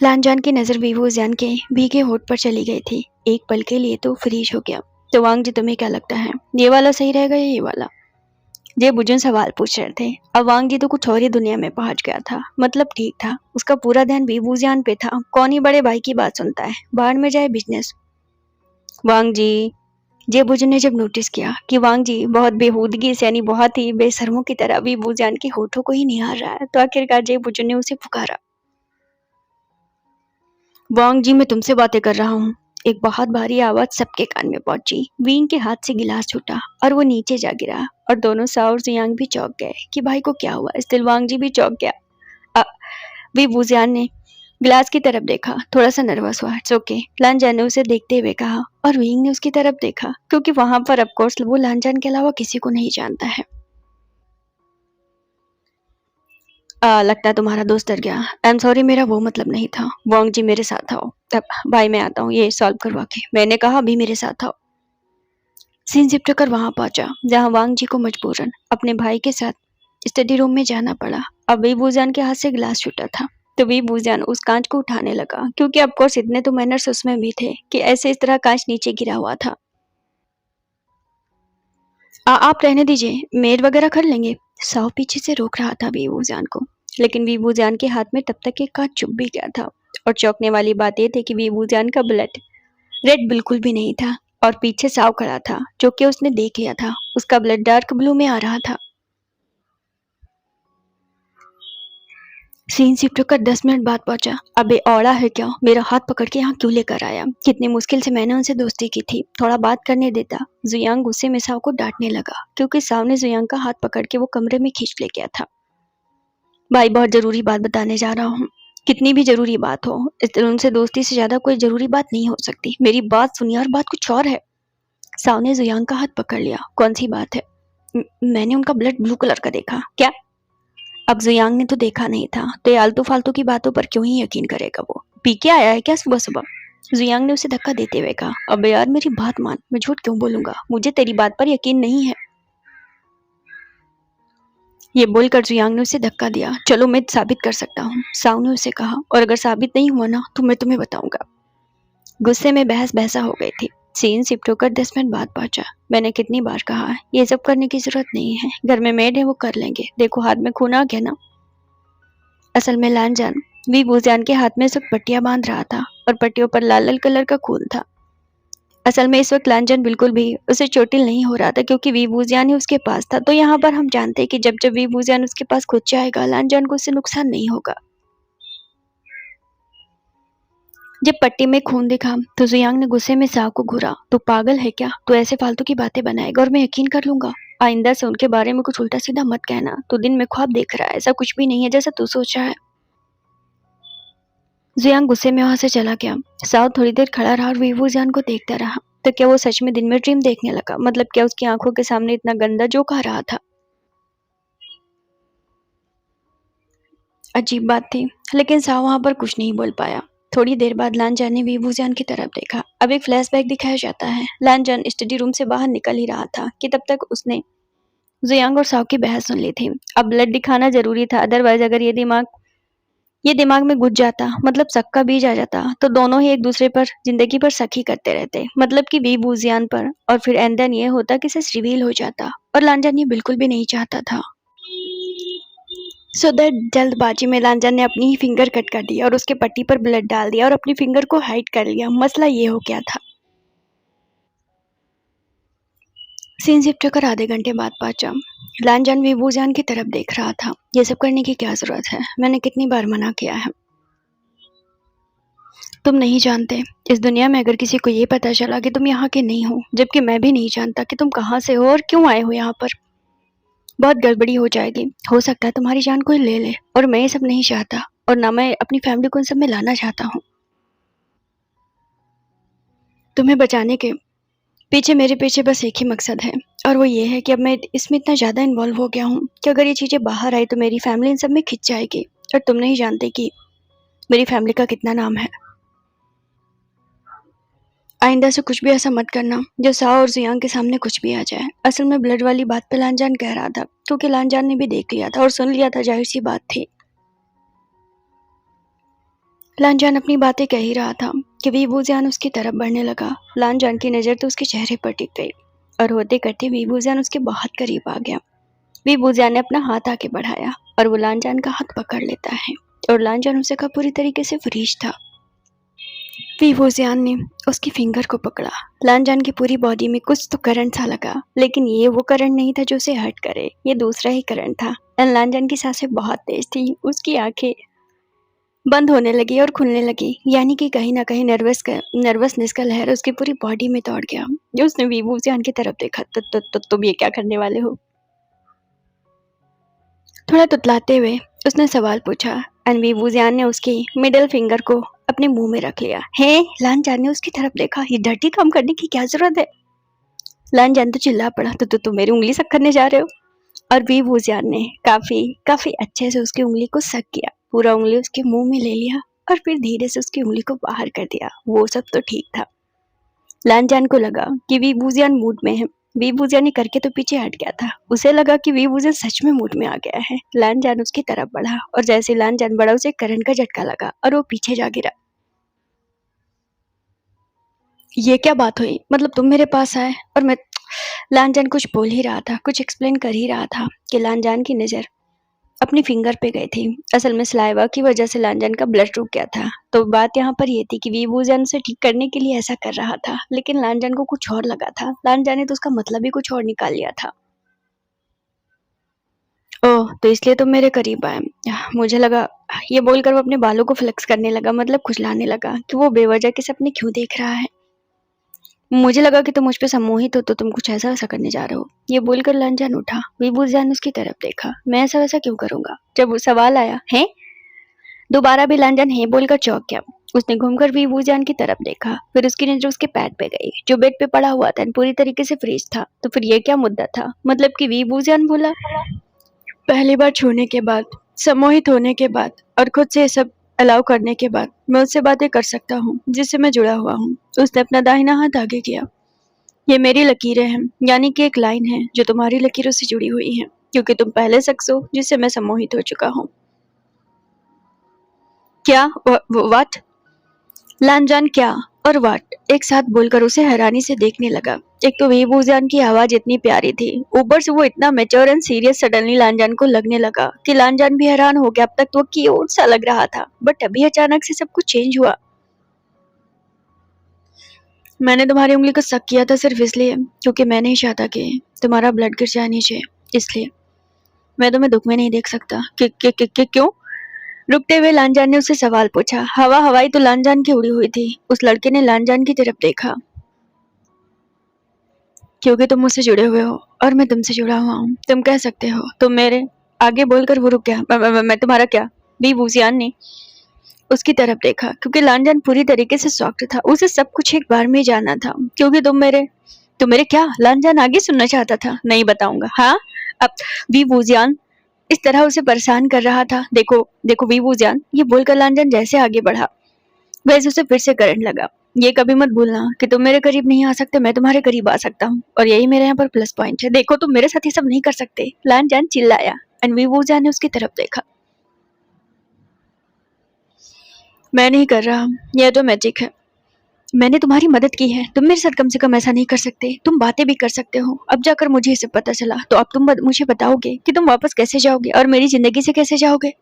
लानजान की नजर वीवूजियान के भीगे होठ पर चली गई थी। एक पल के लिए तो फ्रीज हो गया। तो वांग जी, तुम्हें क्या लगता है, ये वाला सही रहेगा या ये वाला? जेबुजुन सवाल पूछ रहे थे। अब वांग जी तो कुछ और ही दुनिया में पहुंच गया था। मतलब ठीक था, उसका पूरा ध्यान वीवूजियान पे था। कौन ही बड़े भाई की बात सुनता है, बाहर में जाए बिजनेस। वांग जी, जेबुजुन ने जब नोटिस किया कि वांग जी बहुत बेहूदगी से, यानी बहुत ही बेशर्मों की तरह वीवूजियान के होठों को ही निहार रहा है, तो आखिरकार जेबुजुन ने उसे पुकारा। वांग जी, मैं तुमसे बातें कर रहा हूँ। एक बहुत भारी आवाज सबके कान में पहुंची। विंग के हाथ से गिलास छूटा और वो नीचे जा गिरा, और दोनों साओ और जियांग भी चौंक गए कि भाई को क्या हुआ। स्टिल वांग जी भी चौंक गया। वीवूजियान ने गिलास की तरफ देखा, थोड़ा सा नर्वस हुआ। इट्स ओके, लानजान ने उसे देखते हुए कहा, और विंग ने उसकी तरफ देखा, क्योंकि वहां पर ऑफकोर्स वो लानजान के अलावा किसी को नहीं जानता है। लगता है तुम्हारा दोस्त डर गया। आई एम सॉरी, मेरा वो मतलब नहीं था। वांग जी, मेरे साथ आओ। अब भाई मैं आता हूँ ये सॉल्व करवा के। मैंने कहा अभी मेरे साथ आओ। सीन शिफ्ट कर वहां पहुंचा, जहां वांग जी को मजबूरन अपने भाई के साथ स्टडी रूम में जाना पड़ा। अब वीवूजियान के हाथ से गिलास छूटा था, तो वीवूजियान उस कांच को उठाने लगा, क्योंकि ऑफकोर्स इतने तो मैनर्स उसमें भी थे कि ऐसे इस तरह कांच नीचे गिरा हुआ था। आप रहने दीजिए, मेड वगैरह कर लेंगे। साव पीछे से रोक रहा था वीवूजियान को, लेकिन वीवूजियान के हाथ में तब तक एक कांच चुभ भी गया था। और चौंकने वाली बात यह थी कि वीवूजियान का ब्लड रेड बिल्कुल भी नहीं था, और पीछे साव खड़ा था जो कि उसने देख लिया था। उसका ब्लड डार्क ब्लू में आ रहा था। सीन शिफ्ट होकर 10 मिनट बाद पहुंचा। अबे औड़ा है क्या, मेरा हाथ पकड़ के यहाँ क्यों लेकर आया? कितनी मुश्किल से मैंने उनसे दोस्ती की थी, थोड़ा बात करने देता। जुयांग गुस्से में साव को डांटने लगा क्योंकि साव ने जुयांग का हाथ पकड़ के वो कमरे में खींच ले गया था। भाई, बहुत जरूरी बात बताने जा रहा हूँ। कितनी भी जरूरी बात हो, इस दिन उनसे दोस्ती से ज्यादा कोई जरूरी बात नहीं हो सकती। मेरी बात सुनिए, और बात कुछ और है। साव ने जुयांग का हाथ पकड़ लिया। कौन सी बात है? मैंने उनका ब्लड ब्लू कलर का देखा। क्या? अब जुयांग ने तो देखा नहीं था, तो ये आलतू फालतू की बातों पर क्यों ही यकीन करेगा? वो पी के आया है क्या सुबह सुबह? जुयांग ने उसे धक्का देते हुए कहा। अबे यार, मेरी बात मान, मैं झूठ क्यों बोलूंगा? मुझे तेरी बात पर यकीन नहीं है। ये बोलकर जुयांग ने उसे धक्का दिया। चलो, मैं साबित कर सकता हूँ, साव ने उसे कहा। और अगर साबित नहीं हुआ ना, तो मैं तुम्हें बताऊंगा। गुस्से में बहस बहसा हो गई थी। सीन शिफ्ट होकर 10 मिनट बाद पहुंचा। मैंने कितनी बार कहा है, ये सब करने की जरूरत नहीं है। घर में मेड है, वो कर लेंगे। देखो, हाथ में खून आ गया ना। असल में लानजान वी बुजान के हाथ में इस वक्त पट्टियां बांध रहा था और पट्टियों पर लाल लाल कलर का खून था। असल में इस वक्त लांजन बिल्कुल भी उसे चोटिल नहीं हो रहा था क्योंकि वी बुजियान ही उसके पास था। तो यहाँ पर हम जानते हैं कि जब जब वी बुजियान उसके पास खुद जाएगा, लांजन को उससे नुकसान नहीं होगा। जब पट्टी में खून दिखा तो जुयांग ने गुस्से में साव को घूरा। तू पागल है क्या? तू ऐसे फालतू की बातें बनाएगा और मैं यकीन कर लूंगा? आइंदा से उनके बारे में कुछ उल्टा सीधा मत कहना। तू दिन में ख्वाब देख रहा है, ऐसा कुछ भी नहीं है जैसा तू सोचा है। जुयांग गुस्से में वहां से चला गया। साव थोड़ी देर खड़ा रहा और वीवू जियान को देखता रहा। तो क्या वो सच में दिन में ड्रीम देखने लगा? मतलब क्या उसकी आंखों के सामने इतना गंदा जोक आ रहा था? अजीब बात थी, लेकिन साव वहां पर कुछ नहीं बोल पाया। थोड़ी देर बाद लानजान ने वीवू जियान की तरफ देखा। अब एक फ्लैशबैक दिखाया जाता है। लानजान स्टडी रूम से बाहर निकल ही रहा था कि तब तक उसने जुयांग और साव की बहस सुन ली थी। अब ब्लड दिखाना जरूरी था, अदरवाइज अगर ये दिमाग में घुस जाता, मतलब शक का बीज आ जाता, तो दोनों ही एक दूसरे पर जिंदगी पर शक ही करते रहते। मतलब कि वी बूजियान पर। और फिर एंड देन ये होता कि सच रिवील हो जाता। और लांजन ये बिल्कुल भी नहीं चाहता था। सो दैट जल्दबाजी में लांजन ने अपनी ही फिंगर कट कर दी और उसके पट्टी पर ब्लड डाल दिया और अपनी फिंगर को हाइड कर लिया। मसला ये हो गया था। सीन शिफ्ट होकर आधे घंटे बाद पहुंचा। लांजन विभूजान की तरफ देख रहा था। ये सब करने की क्या जरूरत है? मैंने कितनी बार मना किया है। तुम नहीं जानते, इस दुनिया में अगर किसी को ये पता चला कि तुम यहाँ के नहीं हो, जबकि मैं भी नहीं जानता कि तुम कहाँ से हो और क्यों आए हो यहाँ पर, बहुत गड़बड़ी हो जाएगी। हो सकता है तुम्हारी जान कोई ले ले, और मैं ये सब नहीं चाहता। और ना मैं अपनी फैमिली को इन सब में लाना चाहता हूँ। तुम्हें बचाने के पीछे मेरे पीछे बस एक ही मकसद है, और वो ये है कि अब मैं इसमें इतना ज़्यादा इन्वॉल्व हो गया हूँ कि अगर ये चीज़ें बाहर आई तो मेरी फैमिली इन सब में खिंच जाएगी। और तुम नहीं जानते कि मेरी फैमिली का कितना नाम है। आइंदा से कुछ भी ऐसा मत करना जो साओ और जियांग के सामने कुछ भी आ जाए। असल में ब्लड वाली बात पे लानजान कह रहा था क्योंकि लानजान ने भी देख लिया था और सुन लिया था, जाहिर सी बात थी। लानजान अपनी बातें कह ही रहा था कि वीबूजियान उसकी तरफ बढ़ने लगा। लानजान की नज़र तो उसके चेहरे पर टिक गई और होते करते वीबूजियान उसके बहुत करीब आ गया। वीबूजियान ने अपना हाथ आगे बढ़ाया और वो लानजान का हाथ पकड़ लेता है और लानजान उसे का पूरी तरीके से फ्रीज था। वीबूजियान ने उसकी फिंगर को पकड़ा। लानजान की पूरी बॉडी में कुछ तो करंट सा लगा, लेकिन ये वो करंट नहीं था जो उसे हर्ट करे, ये दूसरा ही करंट था। लानजान की सांसें बहुत तेज थी, उसकी आंखें बंद होने लगी और खुलने लगी, यानी कि कहीं ना कहीं नर्वसनेस का लहर उसकी पूरी बॉडी में दौड़ गया। जो उसने वीबूजियान की तरफ देखा तो तुम ये क्या करने वाले हो? थोड़ा तुतलाते हुए उसने सवाल पूछा एंड वीबूजियान ने उसकी मिडिल फिंगर को अपने मुंह में रख लिया। हे, लानजान ने उसकी तरफ देखा। ये डर्टी काम करने की क्या जरूरत है? लानजान तो चिल्ला पड़ा। तो मेरी उंगली सक करने जा रहे हो? और वीबूजियान ने काफी काफी अच्छे से उसकी उंगली को सक किया, पूरा उंगली उसके मुंह में ले लिया और फिर धीरे से उसकी उंगली को बाहर कर दिया। वो सब तो ठीक था। लानजान को लगा कि वीबूजियान मूड में है। वीबूजियान ने करके तो पीछे हट गया था। उसे लगा कि वीबूजियान सच में मूड में आ गया है। लानजान उसकी तरफ बढ़ा और जैसे लानजान बढ़ा उसे करंट का झटका लगा और वो पीछे जा गिरा। ये क्या बात हुई? मतलब तुम मेरे पास आए और मैं लानजान कुछ बोल ही रहा था, कुछ एक्सप्लेन कर ही रहा था कि लानजान की नज़र अपनी फिंगर पे गई थी। असल में सलाइवा की वजह से लांजन का ब्लड रुक गया था। तो बात यहाँ पर ये थी कि वीवूजियान उसे ठीक करने के लिए ऐसा कर रहा था, लेकिन लांजन को कुछ और लगा था। लांजन ने तो उसका मतलब ही कुछ और निकाल लिया था। ओह, तो इसलिए तुम मेरे करीब आए। मुझे लगा। ये बोलकर वो अपने बालों को फ्लेक्स करने लगा, मतलब खुजलाने लगा कि वो बेवजह के सपने क्यों देख रहा है। मुझे लगा कि तुम मुझ पे सम्मोहित हो तो तुम कुछ ऐसा वैसा करने जा रहे हो। ये बोलकर लांजन उठा। वीबूजान उसकी तरफ देखा। मैं ऐसा वैसा क्यों करूंगा? जब वो सवाल आया है, दोबारा भी लांजन है बोलकर चौंक गया। उसने घूमकर वीबूजान की तरफ देखा, फिर उसकी नजर उसके पैड पे गई जो बेड पे पड़ा हुआ था, पूरी तरीके से फ्रीज था। तो फिर ये क्या मुद्दा था? मतलब कि वीबूजान बोला, पहली बार छूने के बाद, सम्मोहित होने के बाद और खुद से ये सब अलाउ करने के बाद मैं उससे बातें कर सकता हूँ जिससे मैं जुड़ा हुआ हूँ। उसने अपना दाहिना हाथ आगे किया। ये मेरी लकीरें हैं, यानी कि एक लाइन है जो तुम्हारी लकीरों से जुड़ी हुई है, क्योंकि तुम पहले शख्स हो जिससे मैं सम्मोहित हो चुका हूँ। क्या? व्हाट? लानजान क्या और व्हाट एक साथ बोलकर उसे हैरानी से देखने लगा। एक तो वीबूजान की आवाज इतनी प्यारी थी, ऊपर से वो इतना मैच्योर एंड सीरियस। सडनली लानजान को लगने लगा कि लानजान भी हैरान हो गया। अब तक तो वो क्यूट सा लग रहा था, बट अभी अचानक से सब कुछ चेंज हुआ। मैंने तुम्हारी उंगली को सक किया था सिर्फ इसलिए क्योंकि मैं नहीं चाहता कि तुम्हारा ब्लड गिर जाए नीचे, इसलिए मैं तुम्हें दुख में नहीं देख सकता। क्यों? रुकते हुए लानजान ने उससे सवाल पूछा। हवा हवाई तो लानजान की उड़ी हुई थी। उस लड़के ने लानजान की तरफ देखा। क्योंकि तुम मुझसे जुड़े हुए हो और मैं तुमसे जुड़ा हुआ हूँ। तुम कह सकते हो तुम मेरे। आगे बोलकर वो रुक गया। मैं तुम्हारा क्या? बी वूजियान ने उसकी तरफ देखा, क्योंकि लानजान पूरी तरीके से शॉक्ड था। उसे सब कुछ एक बार में ही जानना था। क्योंकि तुम मेरे क्या? लानजान आगे सुनना चाहता था। नहीं बताऊंगा। हाँ, अब बी वूजियान इस तरह उसे परेशान कर रहा था। देखो देखो वी वूजियान, ये बोलकर लानजान जैसे आगे बढ़ा वैसे उसे फिर से करंट लगा। ये कभी मत भूलना कि तुम मेरे करीब नहीं आ सकते, मैं तुम्हारे करीब आ सकता हूँ, और यही मेरे यहाँ पर प्लस पॉइंट है। देखो तुम मेरे साथ ये सब नहीं कर सकते, लानजान चिल्लाया। एंड वी वूजियान ने उसकी तरफ देखा। मैं नहीं कर रहा, यह तो मैजिक है। मैंने तुम्हारी मदद की है, तुम मेरे साथ कम से कम ऐसा नहीं कर सकते। तुम बातें भी कर सकते हो। अब जाकर मुझे इसे पता चला तो अब तुम मुझे बताओगे कि तुम वापस कैसे जाओगे और मेरी जिंदगी से कैसे जाओगे?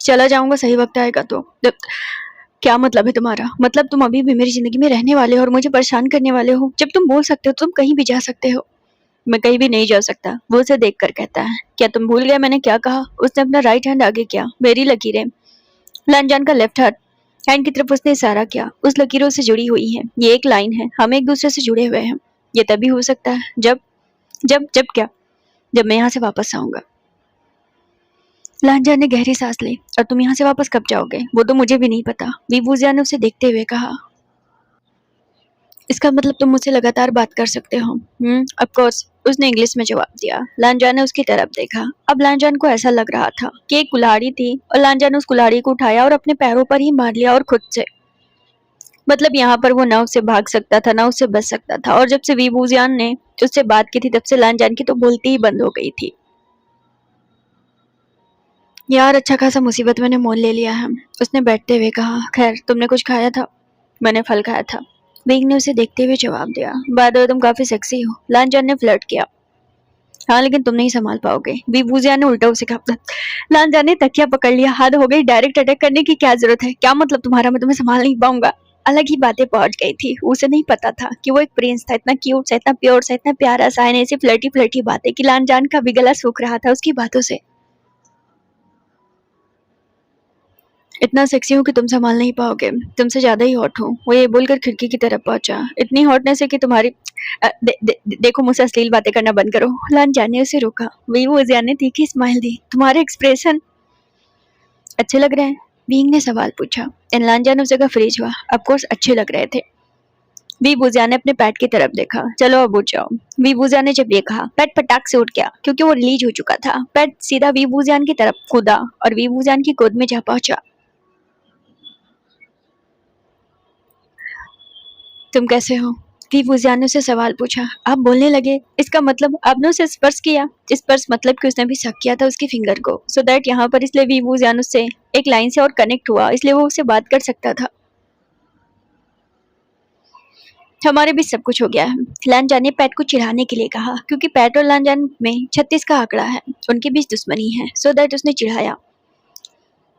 चला जाऊंगा सही वक्त आएगा तो। क्या मतलब है तुम्हारा? मतलब तुम अभी भी मेरी जिंदगी में रहने वाले हो और मुझे परेशान करने वाले हो? जब तुम बोल सकते हो तुम कहीं भी जा सकते हो। मैं कहीं भी नहीं जा सकता, वो उसे देख कर कहता है। क्या तुम भूल गए मैंने क्या कहा? उसने अपना राइट हैंड आगे किया। मेरी लकीरें, लानजान का लेफ्ट हैंड हैंड की तरफ उसने इशारा किया, उस लकीरों से जुड़ी हुई है। ये एक लाइन है, हम एक दूसरे से जुड़े हुए हैं। ये तभी हो सकता है जब जब जब क्या? जब मैं यहाँ से वापस आऊंगा। लांजा ने गहरी सांस ली। और तुम यहाँ से वापस कब जाओगे? वो तो मुझे भी नहीं पता। वीबूजिया ने उसे देखते हुए कहा। इसका मतलब तुम मुझसे लगातार बात कर सकते हो। ऑफ कोर्स, उसने इंग्लिश में जवाब दिया। लांजा ने उसकी तरफ देखा। अब लांजान को ऐसा लग रहा था कि एक कुल्हाड़ी थी और लांजा ने उस कुल्हाड़ी को उठाया और अपने पैरों पर ही मार लिया, और खुद से। मतलब यहाँ पर वो ना उससे भाग सकता था ना उससे बच सकता था। और जब से वीबूजियान ने उससे बात की थी तब से लांजान की तो बोलती ही बंद हो गई थी। यार, अच्छा खासा मुसीबत मैंने मोल ले लिया है, उसने बैठते हुए कहा। खैर, तुमने कुछ खाया था? मैंने फल खाया था, विंग ने उसे देखते हुए जवाब दिया। बाय द वे, तुम काफी सेक्सी हो, लांजान ने फ्लर्ट किया। हाँ, लेकिन तुम नहीं संभाल पाओगे, बीबूजिया ने उल्टा उसे कहा। लांजान ने तकिया पकड़ लिया। हद हो गई, डायरेक्ट अटैक करने की क्या जरूरत है? क्या मतलब तुम्हारा? मैं तुम्हें संभाल नहीं पाऊंगा। अलग ही बातें पहुंच गई थी। उसे नहीं पता था कि वो एक प्रिंस था, इतना क्यूट सा, इतना प्योर सा, इतना प्यारा सा, ऐसी फ्लर्टी फ्लर्टी बातें कि लांजान का भी गला सूख रहा था उसकी बातों से। इतना सेक्सी हूँ कि तुम संभाल नहीं पाओगे, तुमसे ज्यादा ही हॉट हूँ। वो ये बोलकर खिड़की की तरफ पहुंचा। इतनी हॉटनेस है कि तुम्हारी देखो, मुझसे अश्लील बातें करना बंद करो। लान जाने उसे रोका। वही वो ने तीखी स्माइल दी। तुम्हारे एक्सप्रेशन अच्छे लग रहे हैं, बींग ने सवाल पूछा। इन लानजान उस जगह फ्रीज हुआ। ऑफकोर्स अच्छे लग रहे थे। वी बुजिया ने अपने पैट की तरफ देखा। चलो अब उठ जाओ। वी बुजिया ने जब ये कहा, पैट फटाक से उठ गया, क्योंकि वो रिलीज हो चुका था। पैट सीधा वी बुजियान की तरफ कूदा और वी बुजियान की गोद में जा पहुंचा। तुम कैसे हो? वीवूजियान ने उसे सवाल पूछा। आप बोलने लगे, इसका मतलब आपने उसे स्पर्श किया? स्पर्श मतलब कि उसने भी शक किया था उसकी फिंगर को, सो दैट यहाँ पर इसलिए वीवूजियान उससे एक लाइन से और कनेक्ट हुआ, इसलिए वो उससे बात कर सकता था। हमारे बीच सब कुछ हो गया है। लांजान ने पैट को चिढ़ाने के लिए कहा क्योंकि पैट और लांजान में 36 का आंकड़ा है, उनके बीच दुश्मनी है। सो दैट उसने चिढ़ाया,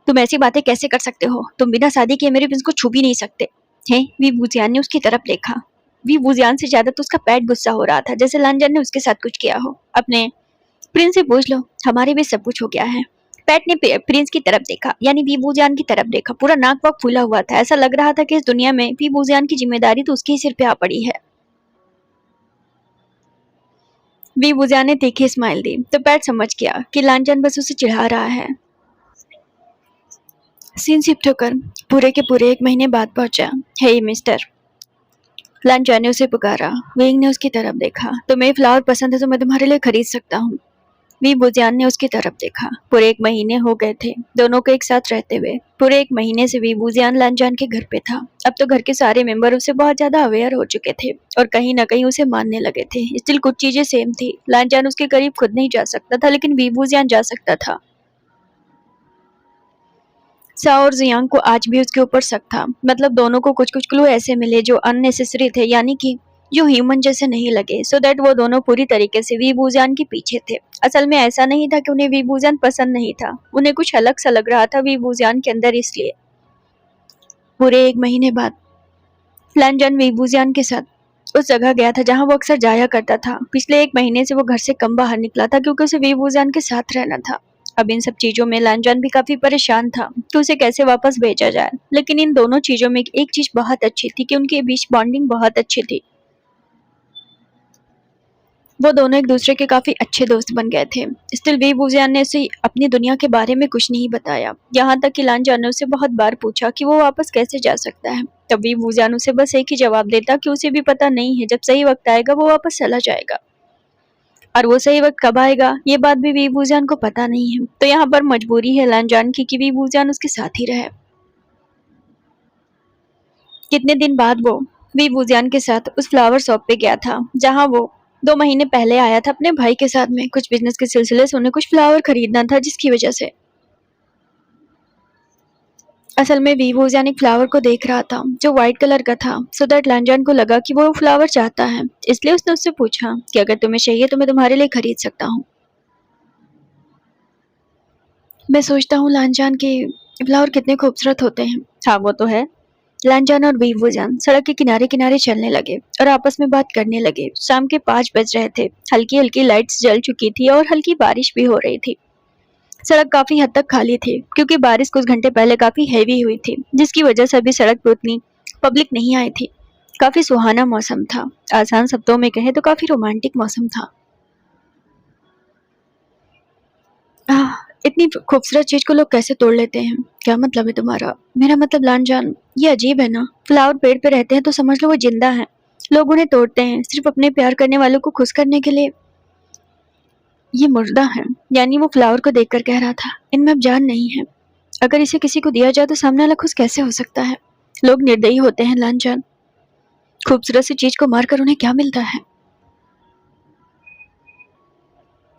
तुम ऐसी बातें कैसे कर सकते हो? तुम बिना शादी किए मेरे प्रिंस को छू भी नहीं सकते हैं। वी बुजियान ने उसकी तरफ देखा। वी बुजियान से ज्यादा तो उसका पैट गुस्सा हो रहा था, जैसे लांजान ने उसके साथ कुछ किया हो। अपने प्रिंस से पूछ लो, हमारे बीच सब कुछ हो गया है। पैट ने प्रिंस की तरफ देखा, यानी वी बुजियान की तरफ देखा। पूरा नाक वाक फूला हुआ था, ऐसा लग रहा था कि इस दुनिया में वी बुजियान की जिम्मेदारी तो उसके ही सिर पे आ पड़ी है। वी बुजियान ने तीखी स्माइल दी तो पैट समझ गया कि लांजान बस उसे चिढ़ा रहा है। सीन शिफ्ट होकर पूरे के पूरे 1 महीने बाद पहुंचा। हे मिस्टर, लांजान ने उसे पुकारा। विंग ने उसकी तरफ देखा। तुम्हें फ्लावर पसंद है तो मैं तुम्हारे लिए खरीद सकता हूँ। वी बुजियान ने उसकी तरफ देखा। पूरे 1 महीने हो गए थे दोनों को एक साथ रहते हुए। पूरे 1 महीने से वी बुजियान लांजान के घर पे था। अब तो घर के सारे मेंबर उससे बहुत ज्यादा अवेयर हो चुके थे और कहीं ना कहीं उसे मानने लगे थे। स्टिल कुछ चीजें सेम थी। लांजान उसके करीब खुद नहीं जा सकता था, लेकिन वी बुजियान जा सकता था। सा और जियांग को आज भी उसके ऊपर शक था। मतलब दोनों को कुछ कुछ क्लू ऐसे मिले जो अननेसेसरी थे, यानी कि जो ह्यूमन जैसे नहीं लगे। सो दैट वो दोनों पूरी तरीके से वी बुजान के पीछे थे। असल में ऐसा नहीं था कि उन्हें वी बुजान पसंद नहीं था, उन्हें कुछ अलग सा लग रहा था वी बुजान के अंदर। इसलिए पूरे 1 महीने बाद लांजान वी बुजान के साथ उस जगह गया था जहां वो अक्सर जाया करता था। पिछले 1 महीने से वो घर से कम बाहर निकला था क्योंकि उसे वी बुजान के साथ रहना था। अब इन सब चीजों में लांजान भी काफी परेशान था कि उसे कैसे वापस भेजा जाए। लेकिन इन दोनों चीजों में एक चीज बहुत अच्छी थी कि उनके बीच बॉन्डिंग बहुत अच्छी थी। वो दोनों एक दूसरे के काफी अच्छे दोस्त बन गए थे। स्टिल वी बुजियान ने उसे अपनी दुनिया के बारे में कुछ नहीं बताया, यहाँ तक कि लांजान ने उसे बहुत बार पूछा कि वो वापस कैसे जा सकता है। तब वी बुजियान उसे बस एक ही जवाब देता कि उसे भी पता नहीं है, जब सही वक्त आएगा वो वापस चला जाएगा। और वो सही वक्त कब आएगा ये बात भी वी बुजियान को पता नहीं है। तो यहाँ पर मजबूरी है लांजान की कि वी बुजियान उसके साथ ही रहे। कितने दिन बाद वो वी बुजियान के साथ उस फ्लावर शॉप पे गया था जहाँ वो 2 महीने पहले आया था अपने भाई के साथ में। कुछ बिजनेस के सिलसिले से उन्हें कुछ फ्लावर खरीदना था, जिसकी वजह से असल में वी बुजियान एक फ्लावर को देख रहा था जो व्हाइट कलर का था। सो दैट लांजान को लगा कि वो फ्लावर चाहता है, इसलिए उसने उससे पूछा कि अगर तुम्हें चाहिए तो मैं तुम्हारे लिए खरीद सकता हूँ। मैं सोचता हूँ लांजान के फ्लावर कितने खूबसूरत होते हैं। हाँ वो तो है। लांजान और वी बुजियान सड़क के किनारे किनारे चलने लगे और आपस में बात करने लगे। शाम के 5 बज रहे थे। हल्की हल्की लाइट्स जल चुकी थी और हल्की बारिश भी हो रही थी। सड़क काफी हद तक खाली थी क्योंकि बारिश कुछ घंटे पहले काफी हैवी हुई थी, जिसकी वजह से अभी सड़क पर उतनी पब्लिक नहीं आई थी। काफी सुहाना मौसम था। आसान शब्दों में कहे तो काफी रोमांटिक मौसम था। आह, इतनी खूबसूरत चीज को लोग कैसे तोड़ लेते हैं? क्या मतलब है तुम्हारा? मेरा मतलब लांजान, ये अजीब है ना। फ्लावर पेड़ पे रहते हैं तो समझ लो वो जिंदा है। लोग उन्हें तोड़ते हैं सिर्फ अपने प्यार करने वालों को खुश करने के लिए। ये मुर्दा है। यानी वो फ्लावर को देखकर कह रहा था इनमें अब जान नहीं है। अगर इसे किसी को दिया जाए तो सामने वाला खुश कैसे हो सकता है? लोग निर्दयी होते हैं लांजान। खूबसूरत सी चीज को मारकर उन्हें क्या मिलता है?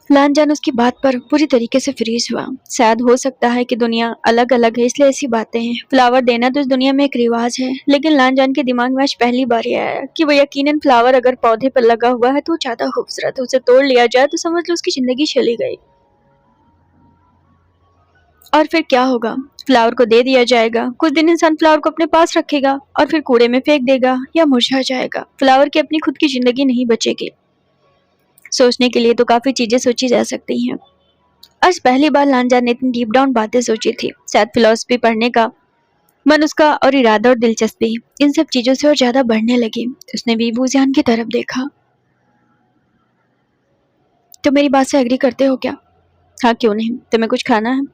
लांजान उसकी बात पर पूरी तरीके से फ्रीज हुआ। शायद हो सकता है कि दुनिया अलग अलग है इसलिए ऐसी बातें हैं। फ्लावर देना तो इस दुनिया में एक रिवाज है, लेकिन लांजान के दिमाग में आज पहली बार ये आया कि वो यकीनन फ्लावर अगर पौधे पर लगा हुआ है तो वो ज्यादा खूबसूरत है। उसे तोड़ लिया जाए तो समझ लो उसकी जिंदगी चली गई। और फिर क्या होगा? फ्लावर को दे दिया जाएगा, कुछ दिन इंसान फ्लावर को अपने पास रखेगा और फिर कूड़े में फेंक देगा या मुरझा जाएगा। फ्लावर की अपनी खुद की जिंदगी नहीं बचेगी। सोचने के लिए तो काफी चीजें सोची जा सकती हैं। आज पहली बार लांजा ने इतनी डीप डाउन बातें सोची थी। शायद फिलॉसफी पढ़ने का मन उसका और इरादा और दिलचस्पी इन सब चीजों से और ज्यादा बढ़ने लगी। उसने बीबूजान की तरफ देखा। तो मेरी बात से एग्री करते हो क्या? हाँ क्यों नहीं। तुम्हें कुछ खाना है?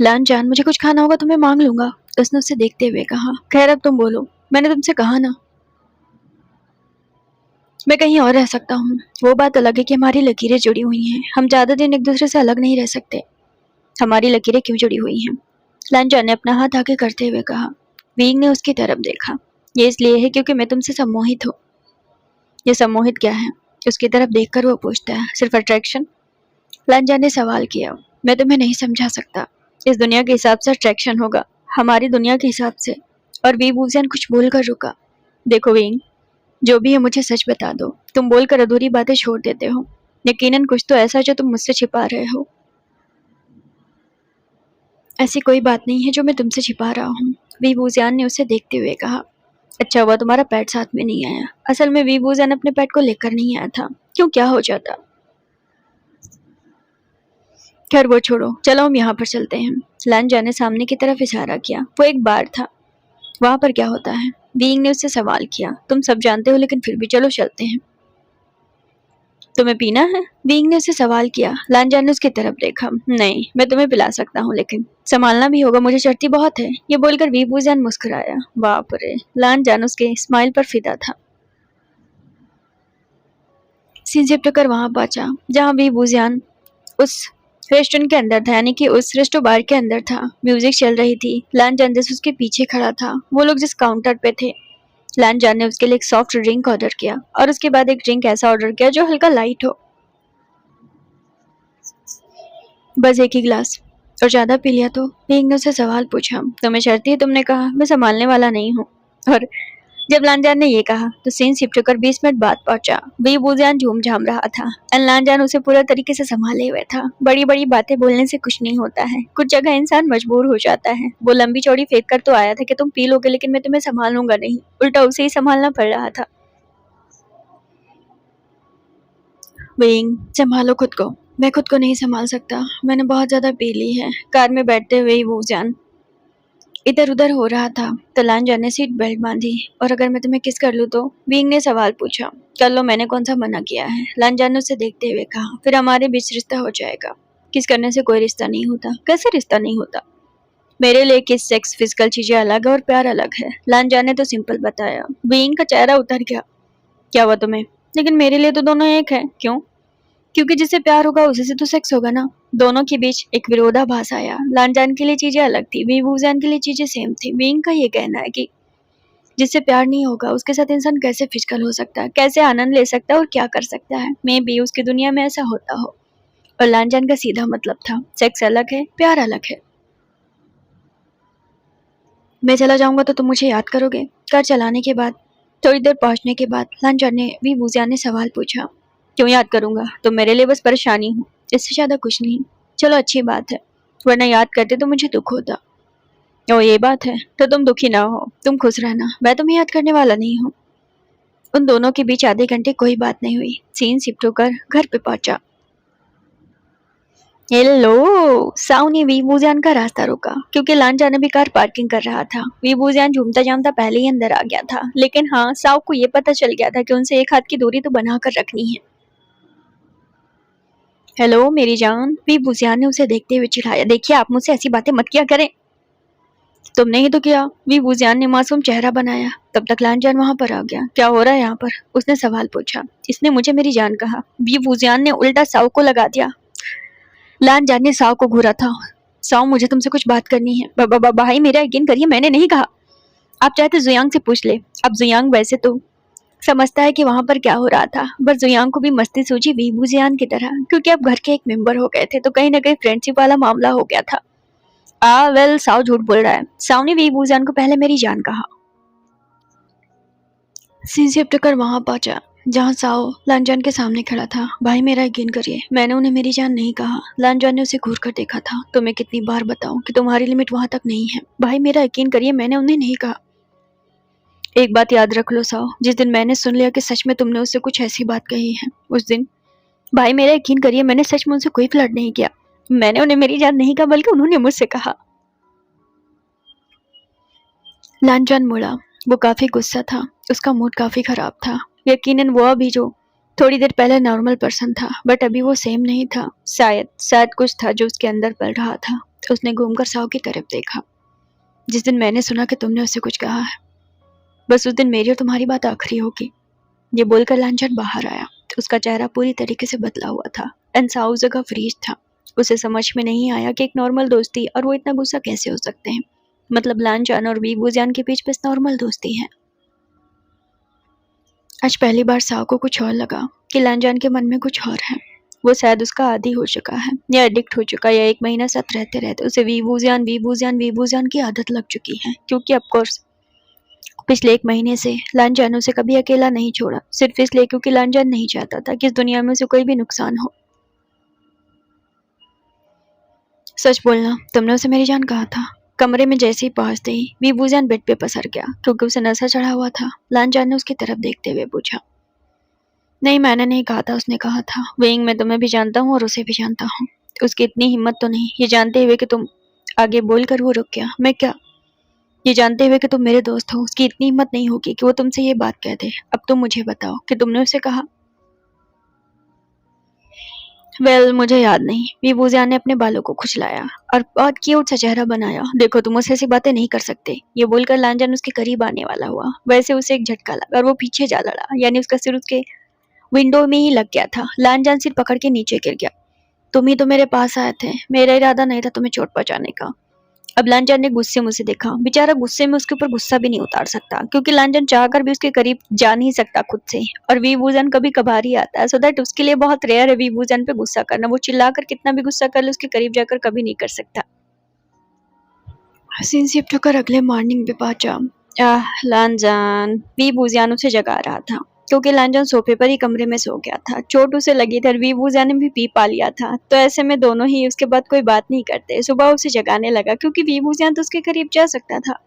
लांजान, मुझे कुछ खाना होगा तो मैं मांग लूंगा। उसने उसे देखते हुए कहा। खैर अब तुम बोलो, मैंने तुमसे कहा ना मैं कहीं और रह सकता हूँ। वो बात अलग है कि हमारी लकीरें जुड़ी हुई हैं, हम ज्यादा दिन एक दूसरे से अलग नहीं रह सकते। हमारी लकीरें क्यों जुड़ी हुई हैं? लांजान ने अपना हाथ आगे करते हुए कहा। वींग ने उसकी तरफ देखा। ये इसलिए है क्योंकि मैं तुमसे सम्मोहित हूँ। ये सम्मोहित क्या है? उसकी तरफ देखकर वो पूछता है। सिर्फ अट्रैक्शन? लांजान ने सवाल किया। मैं तुम्हें नहीं समझा सकता। इस दुनिया के हिसाब से अट्रैक्शन होगा, हमारी दुनिया के हिसाब से। और वी बूजियन कुछ बोलकर रुका। देखो विंग, जो भी है मुझे सच बता दो। तुम बोलकर अधूरी बातें छोड़ देते हो। यकीनन कुछ तो ऐसा जो तुम मुझसे छिपा रहे हो। ऐसी कोई बात नहीं है जो मैं तुमसे छिपा रहा हूँ, वीबूजियान ने उसे देखते हुए कहा। अच्छा हुआ तुम्हारा पेट साथ में नहीं आया। असल में वीबूजियान अपने पेट को लेकर नहीं आया था। क्यों, क्या हो जाता। खैर वो छोड़ो, चलो हम यहाँ पर चलते हैं। लांजा ने सामने की तरफ इशारा किया। वो एक बार था। वहां पर क्या होता है, बीइंग ने उससे सवाल किया। तुम सब जानते हो लेकिन फिर भी चलो चलते हैं। तुम्हें पीना है, बीइंग ने उसे सवाल किया। लांजा ने उसकी तरफ देखा। नहीं, मैं तुम्हें पिला सकता हूँ लेकिन संभालना भी होगा, मुझे चढ़ती बहुत है। ये बोलकर वीबूजियान मुस्कुराया। बाप रे, लांजान उसके स्माइल पर फिदा था। सीन शिफ्ट कर वहां पहुंचा जहाँ वीबूजियान उस रेस्टोरेंट के अंदर था, यानी कि उस रेस्टो बार के अंदर था। म्यूजिक चल रही थी। लांजान जैसे उसके पीछे खड़ा था। वो लोग जिस काउंटर पे थे, लांजान ने उसके लिए एक सॉफ्ट ड्रिंक ऑर्डर किया और उसके बाद एक ड्रिंक ऐसा ऑर्डर किया जो हल्का लाइट हो। बस एक ही गिलास। और ज्यादा पी लिया तो, बीइंग ने उससे सवाल पूछा। तुम्हें शर्ती है, तुमने कहा मैं संभालने वाला नहीं हूँ। और जब लांजान ने ये कहा तो सीन शिफ्ट होकर 20 मिनट बाद पहुंचा। वीबूजियान झूम झाम रहा था एंड लांजान उसे पूरा तरीके से संभाले हुए था। बड़ी बड़ी बातें बोलने से कुछ नहीं होता है, कुछ जगह इंसान मजबूर हो जाता है। वो लंबी चौड़ी फेंक कर तो आया था कि तुम पी लोगे लेकिन मैं तुम्हें संभालूंगा नहीं, उल्टा उसे ही संभालना पड़ रहा था। बीइंग, संभालो खुद को। मैं खुद को नहीं संभाल सकता, मैंने बहुत ज्यादा पी ली है। कार में बैठते हुए ही वो जान इधर उधर हो रहा था तो लांजा ने सीट बेल्ट बांधी। और अगर मैं तुम्हें किस कर लूं तो, बीइंग ने सवाल पूछा। कर लो, मैंने कौन सा मना किया है, लांजा ने उसे देखते हुए कहा। फिर हमारे बीच रिश्ता हो जाएगा। किस करने से कोई रिश्ता नहीं होता। कैसे रिश्ता नहीं होता। मेरे लिए किस, सेक्स, फिजिकल चीजें अलग है और प्यार अलग है, लांजा ने तो सिंपल बताया। बीइंग का चेहरा उतर गया। क्या हुआ तुम्हें। लेकिन मेरे लिए तो दोनों एक है। क्यों। क्योंकि जिससे प्यार होगा उसी से तो सेक्स होगा ना। दोनों के बीच एक विरोधाभास आया। लांजान के लिए चीजें अलग थी, वीबूजान के लिए चीजें सेम थी। बीइंग का ये कहना है कि जिससे प्यार नहीं होगा उसके साथ इंसान कैसे फिजिकल हो सकता है, कैसे आनंद ले सकता है और क्या कर सकता है। मे बी उसकी दुनिया में ऐसा होता हो। और लांजान का सीधा मतलब था, सेक्स अलग है, प्यार अलग है। मैं चला जाऊंगा तो तुम मुझे याद करोगे। कार चलाने के बाद, थोड़ी देर पहुंचने के बाद लांजान ने वीबूजान ने सवाल पूछा। क्यों याद करूंगा, तुम मेरे लिए बस परेशानी हो, इससे ज्यादा कुछ नहीं। चलो अच्छी बात है, वरना याद करते तो मुझे दुख होता। ओ ये बात है, तो तुम दुखी ना हो, तुम खुश रहना, मैं तुम्हें याद करने वाला नहीं हूँ। उन दोनों के बीच आधे घंटे कोई बात नहीं हुई। सीन शिफ्ट होकर घर पे पहुंचा। हेलो, साउ ने वीबूजान का रास्ता रोका क्योंकि लांजान भी कार पार्किंग कर रहा था। वीबूजान झूमता जामता पहले ही अंदर आ गया था, लेकिन हाँ, साउ को ये पता चल गया था कि उनसे एक हाथ की दूरी तो बनाकर रखनी है। हेलो मेरी जान, वीबूजान ने उसे देखते हुए चिल्लाया। देखिए, आप मुझसे ऐसी बातें मत किया करें। तुमने ही तो किया, वीबूजान ने मासूम चेहरा बनाया। तब तक लांजान वहां पर आ गया। क्या हो रहा है यहाँ पर, उसने सवाल पूछा। इसने मुझे मेरी जान कहा, वीबूजान ने उल्टा साउ को लगा दिया। लांजान ने साउ को घूरा था। साउ, मुझे तुमसे कुछ बात करनी है। भाई मेरा यकीन करिए, मैंने नहीं कहा। आप चाहे तो जुयांग से पूछ ले। अब जुयांग वैसे तो समझता है कि वहां पर क्या हो रहा था, बस जुयांग को भी मस्ती सूझी वीबूजियान की तरह, क्योंकि अब घर के एक मेंबर हो गए थे तो कहीं ना कहीं फ्रेंडशिप वाला मामला हो गया था। वेल, साउ झूठ बोल रहा है। साउ ने वीबूजियान को पहले मेरी जान कहा। सीन शिफ्ट कर वहां पहुंचा जहां साओ लांजान के सामने खड़ा था। भाई मेरा यकीन करिए, मैंने उन्हें मेरी जान नहीं कहा। लांजान ने उसे घूर कर देखा था। तो मैं कितनी बार बताऊं कि तुम्हारी लिमिट वहां तक नहीं है। भाई मेरा यकीन करिए, मैंने उन्हें नहीं कहा। एक बात याद रख लो साओ, जिस दिन मैंने सुन लिया कि सच में तुमने उससे कुछ ऐसी बात कही है, उस दिन, भाई मेरा यकीन करिए, मैंने सच में उनसे कोई फ्लर्ट नहीं किया। मैंने उन्हें मेरी जान नहीं कहा, बल्कि उन्होंने मुझसे कहा। लांजान मुड़ा। वो काफी गुस्सा था, उसका मूड काफी खराब था। यकीनन वो अभी जो थोड़ी देर पहले नॉर्मल पर्सन था, बट अभी वो सेम नहीं था। शायद कुछ था जो उसके अंदर पल रहा था। उसने घूमकर साओ की तरफ देखा। जिस दिन मैंने सुना कि तुमने उससे कुछ कहा है, बस उस दिन मेरी और तुम्हारी बात आखिरी होगी। ये बोलकर लांछन बाहर आया। उसका चेहरा पूरी तरीके से बदला हुआ था एंड साउ उस जगह फ्रीज था। उसे समझ में नहीं आया कि एक नॉर्मल दोस्ती और वो इतना गुस्सा कैसे हो सकते हैं। मतलब लांजान और वीबूजान के बीच बस नॉर्मल दोस्ती है। आज पहली बार साउ को कुछ और लगा कि लांजान के मन में कुछ और है। वो शायद उसका आदी हो चुका है या एडिक्ट हो चुका है, या एक महीना साथ रहते रहते उसे वीबूजान वीबूजान वीबूजान की आदत लग चुकी है। क्योंकि ऑफकोर्स पिछले 1 महीने से लांजान उसे कभी अकेला नहीं छोड़ा, सिर्फ इसलिए क्योंकि लांजान नहीं चाहता था कि इस दुनिया में उसे कोई भी नुकसान हो। सच बोलना, तुमने उसे मेरी जान कहा था। कमरे में जैसे ही पहुंचते ही वीबूजान बेड पे पसर गया क्योंकि उसे नशा चढ़ा हुआ था। लांजान ने उसकी तरफ देखते हुए पूछा। नहीं, मैंने नहीं कहा था, उसने कहा था। वेइंग, मैं तुम्हें भी जानता हूँ और उसे भी जानता हूँ। उसकी इतनी हिम्मत तो नहीं, ये जानते हुए कि तुम आगे बोलकर वो रुक गया। मैं क्या? ये जानते हुए कि तुम मेरे दोस्त हो, उसकी इतनी हिम्मत नहीं होगी कि वो तुमसे ये बात कह दे। अब तुम मुझे बताओ कि तुमने उसे कहा। मुझे याद नहीं। वीबूजान ने अपने बालों को खुजलाया और बहुत क्यूट सा चेहरा बनाया। देखो, तुम उससे ऐसी बातें नहीं कर सकते। ये बोलकर लांजान उसके करीब आने वाला हुआ। वैसे उसे एक झटका लगा और वो पीछे जा लड़ा, यानी उसका सिर उसके विंडो में ही लग गया था। लांजान सिर पकड़ के नीचे गिर गया। तुम ही तो मेरे पास आए थे, मेरा इरादा नहीं था तुम्हें चोट पहुंचाने का। अब लांजान ने गुस्से में उसे देखा। बेचारा गुस्से में उसके ऊपर गुस्सा भी नहीं उतार सकता क्योंकि लांजान चाहकर भी उसके करीब जा नहीं सकता खुद से। और वीबूजान कभी कभार ही आता है, सो दैट उसके लिए बहुत रेयर है वीबूजान पे गुस्सा करना। वो चिल्लाकर कितना भी गुस्सा कर ले, उसके करीब जाकर कभी नहीं कर सकता। हसीन शिफ्ट होकर अगले मॉर्निंग पे पहुंचा। लांजान, वीबूजान उसे जगा रहा था क्योंकि लांजान सोफे पर ही कमरे में सो गया था। चोट उसे लगी थी और वीबूजान ने भी पी पा लिया था, तो ऐसे में दोनों ही उसके बाद कोई बात नहीं करते। सुबह उसे जगाने लगा क्योंकि वीबूजान तो उसके करीब जा सकता था।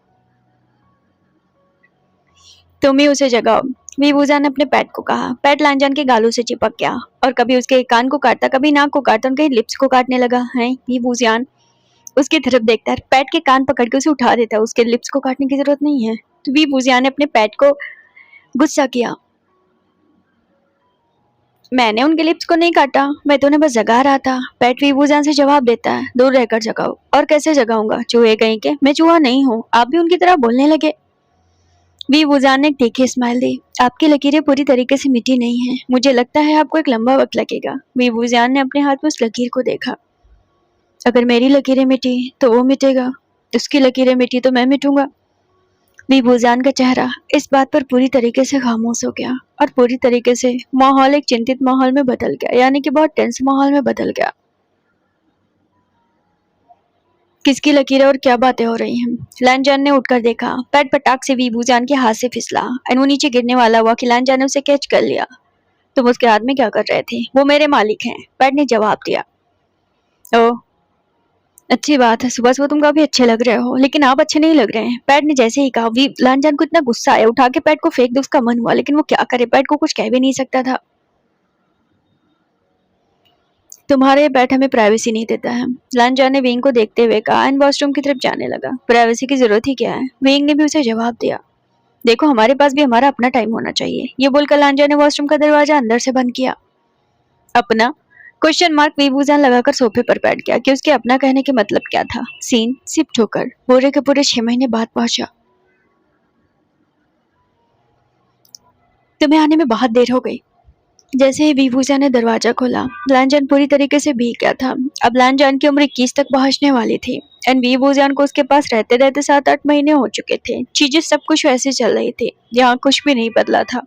तुम ही उसे जगाओ, वीबूजान ने अपने पेट को कहा। पेट लांजान के गालों से चिपक गया और कभी उसके कान को काटता, कभी नाक को काटता, उनके लिप्स को काटने लगा है। वीबूजान उसकी तरफ देखता है, पैट के कान पकड़ के उसे उठा देता है। उसके लिप्स को काटने की जरूरत नहीं है। तो वीबूजान ने अपने पैट को गुस्सा किया। मैंने उनके लिप्स को नहीं काटा, मैं तो उन्हें बस जगा रहा था। पैट वीबूजान से जवाब देता है, दूर रहकर जगाओ। और कैसे जगाऊंगा, चूहे कहीं के? मैं चूहा नहीं हूँ। आप भी उनकी तरह बोलने लगे। वीबूजान ने एक तीखी स्माइल दी। आपकी लकीरें पूरी तरीके से मिटी नहीं है, मुझे लगता है आपको एक लंबा वक्त लगेगा। वीबूजान ने अपने हाथ में उस लकीर को देखा। अगर मेरी लकीरें मिटी तो वो मिटेगा, उसकी लकीरें मिटी तो मैं मिटूंगा। वीबूजान का चेहरा इस बात पर पूरी तरीके से खामोश हो गया और पूरी तरीके से माहौल एक चिंतित माहौल में बदल गया, यानी कि बहुत टेंस माहौल में बदल गया। किसकी लकीरें और क्या बातें हो रही हैं? लांजान ने उठकर देखा। पैट पटाख से वीबूजान के हाथ से फिसला और वो नीचे गिरने वाला हुआ कि लांजान ने उसे कैच कर लिया। तुम उसके हाथ में क्या कर रहे थे? वो मेरे मालिक हैं, पैट ने जवाब दिया। ओ, अच्छी बात है, सुबह सुबह तुम काफी अच्छे लग रहे हो, लेकिन आप अच्छे नहीं लग रहे हैं। पैट ने जैसे ही कहा, वी लांजान को इतना गुस्सा आया, उठा के पैट को फेंक दे उसका मन हुआ, लेकिन वो क्या करे, पैट को कुछ कह भी नहीं सकता था। तुम्हारे पैट हमें प्राइवेसी नहीं देता है, लांजान ने विंग को देखते हुए कहा एंड वॉशरूम की तरफ जाने लगा। प्राइवेसी की जरूरत ही क्या है, विंग ने भी उसे जवाब दिया। देखो, हमारे पास भी हमारा अपना टाइम होना चाहिए। ये बोलकर लांजान ने वॉशरूम का दरवाजा अंदर से बंद किया। अपना क्वेश्चन मार्क वीबूजान लगाकर सोफे पर बैठ गया कि उसके अपना कहने के मतलब क्या था। सीन शिफ्ट होकर पूरे के पूरे 6 महीने बाद पहुंचा। तुम्हें आने में बहुत देर हो गई। जैसे ही वीबूजान ने दरवाजा खोला, लांजान पूरी तरीके से भीग गया था। अब लांजान की उम्र 21 तक पहुंचने वाली थी एंड वीबूजान को उसके पास रहते रहते 7-8 महीने हो चुके थे। चीजें सब कुछ वैसे चल रही थी, यहाँ कुछ भी नहीं बदला था।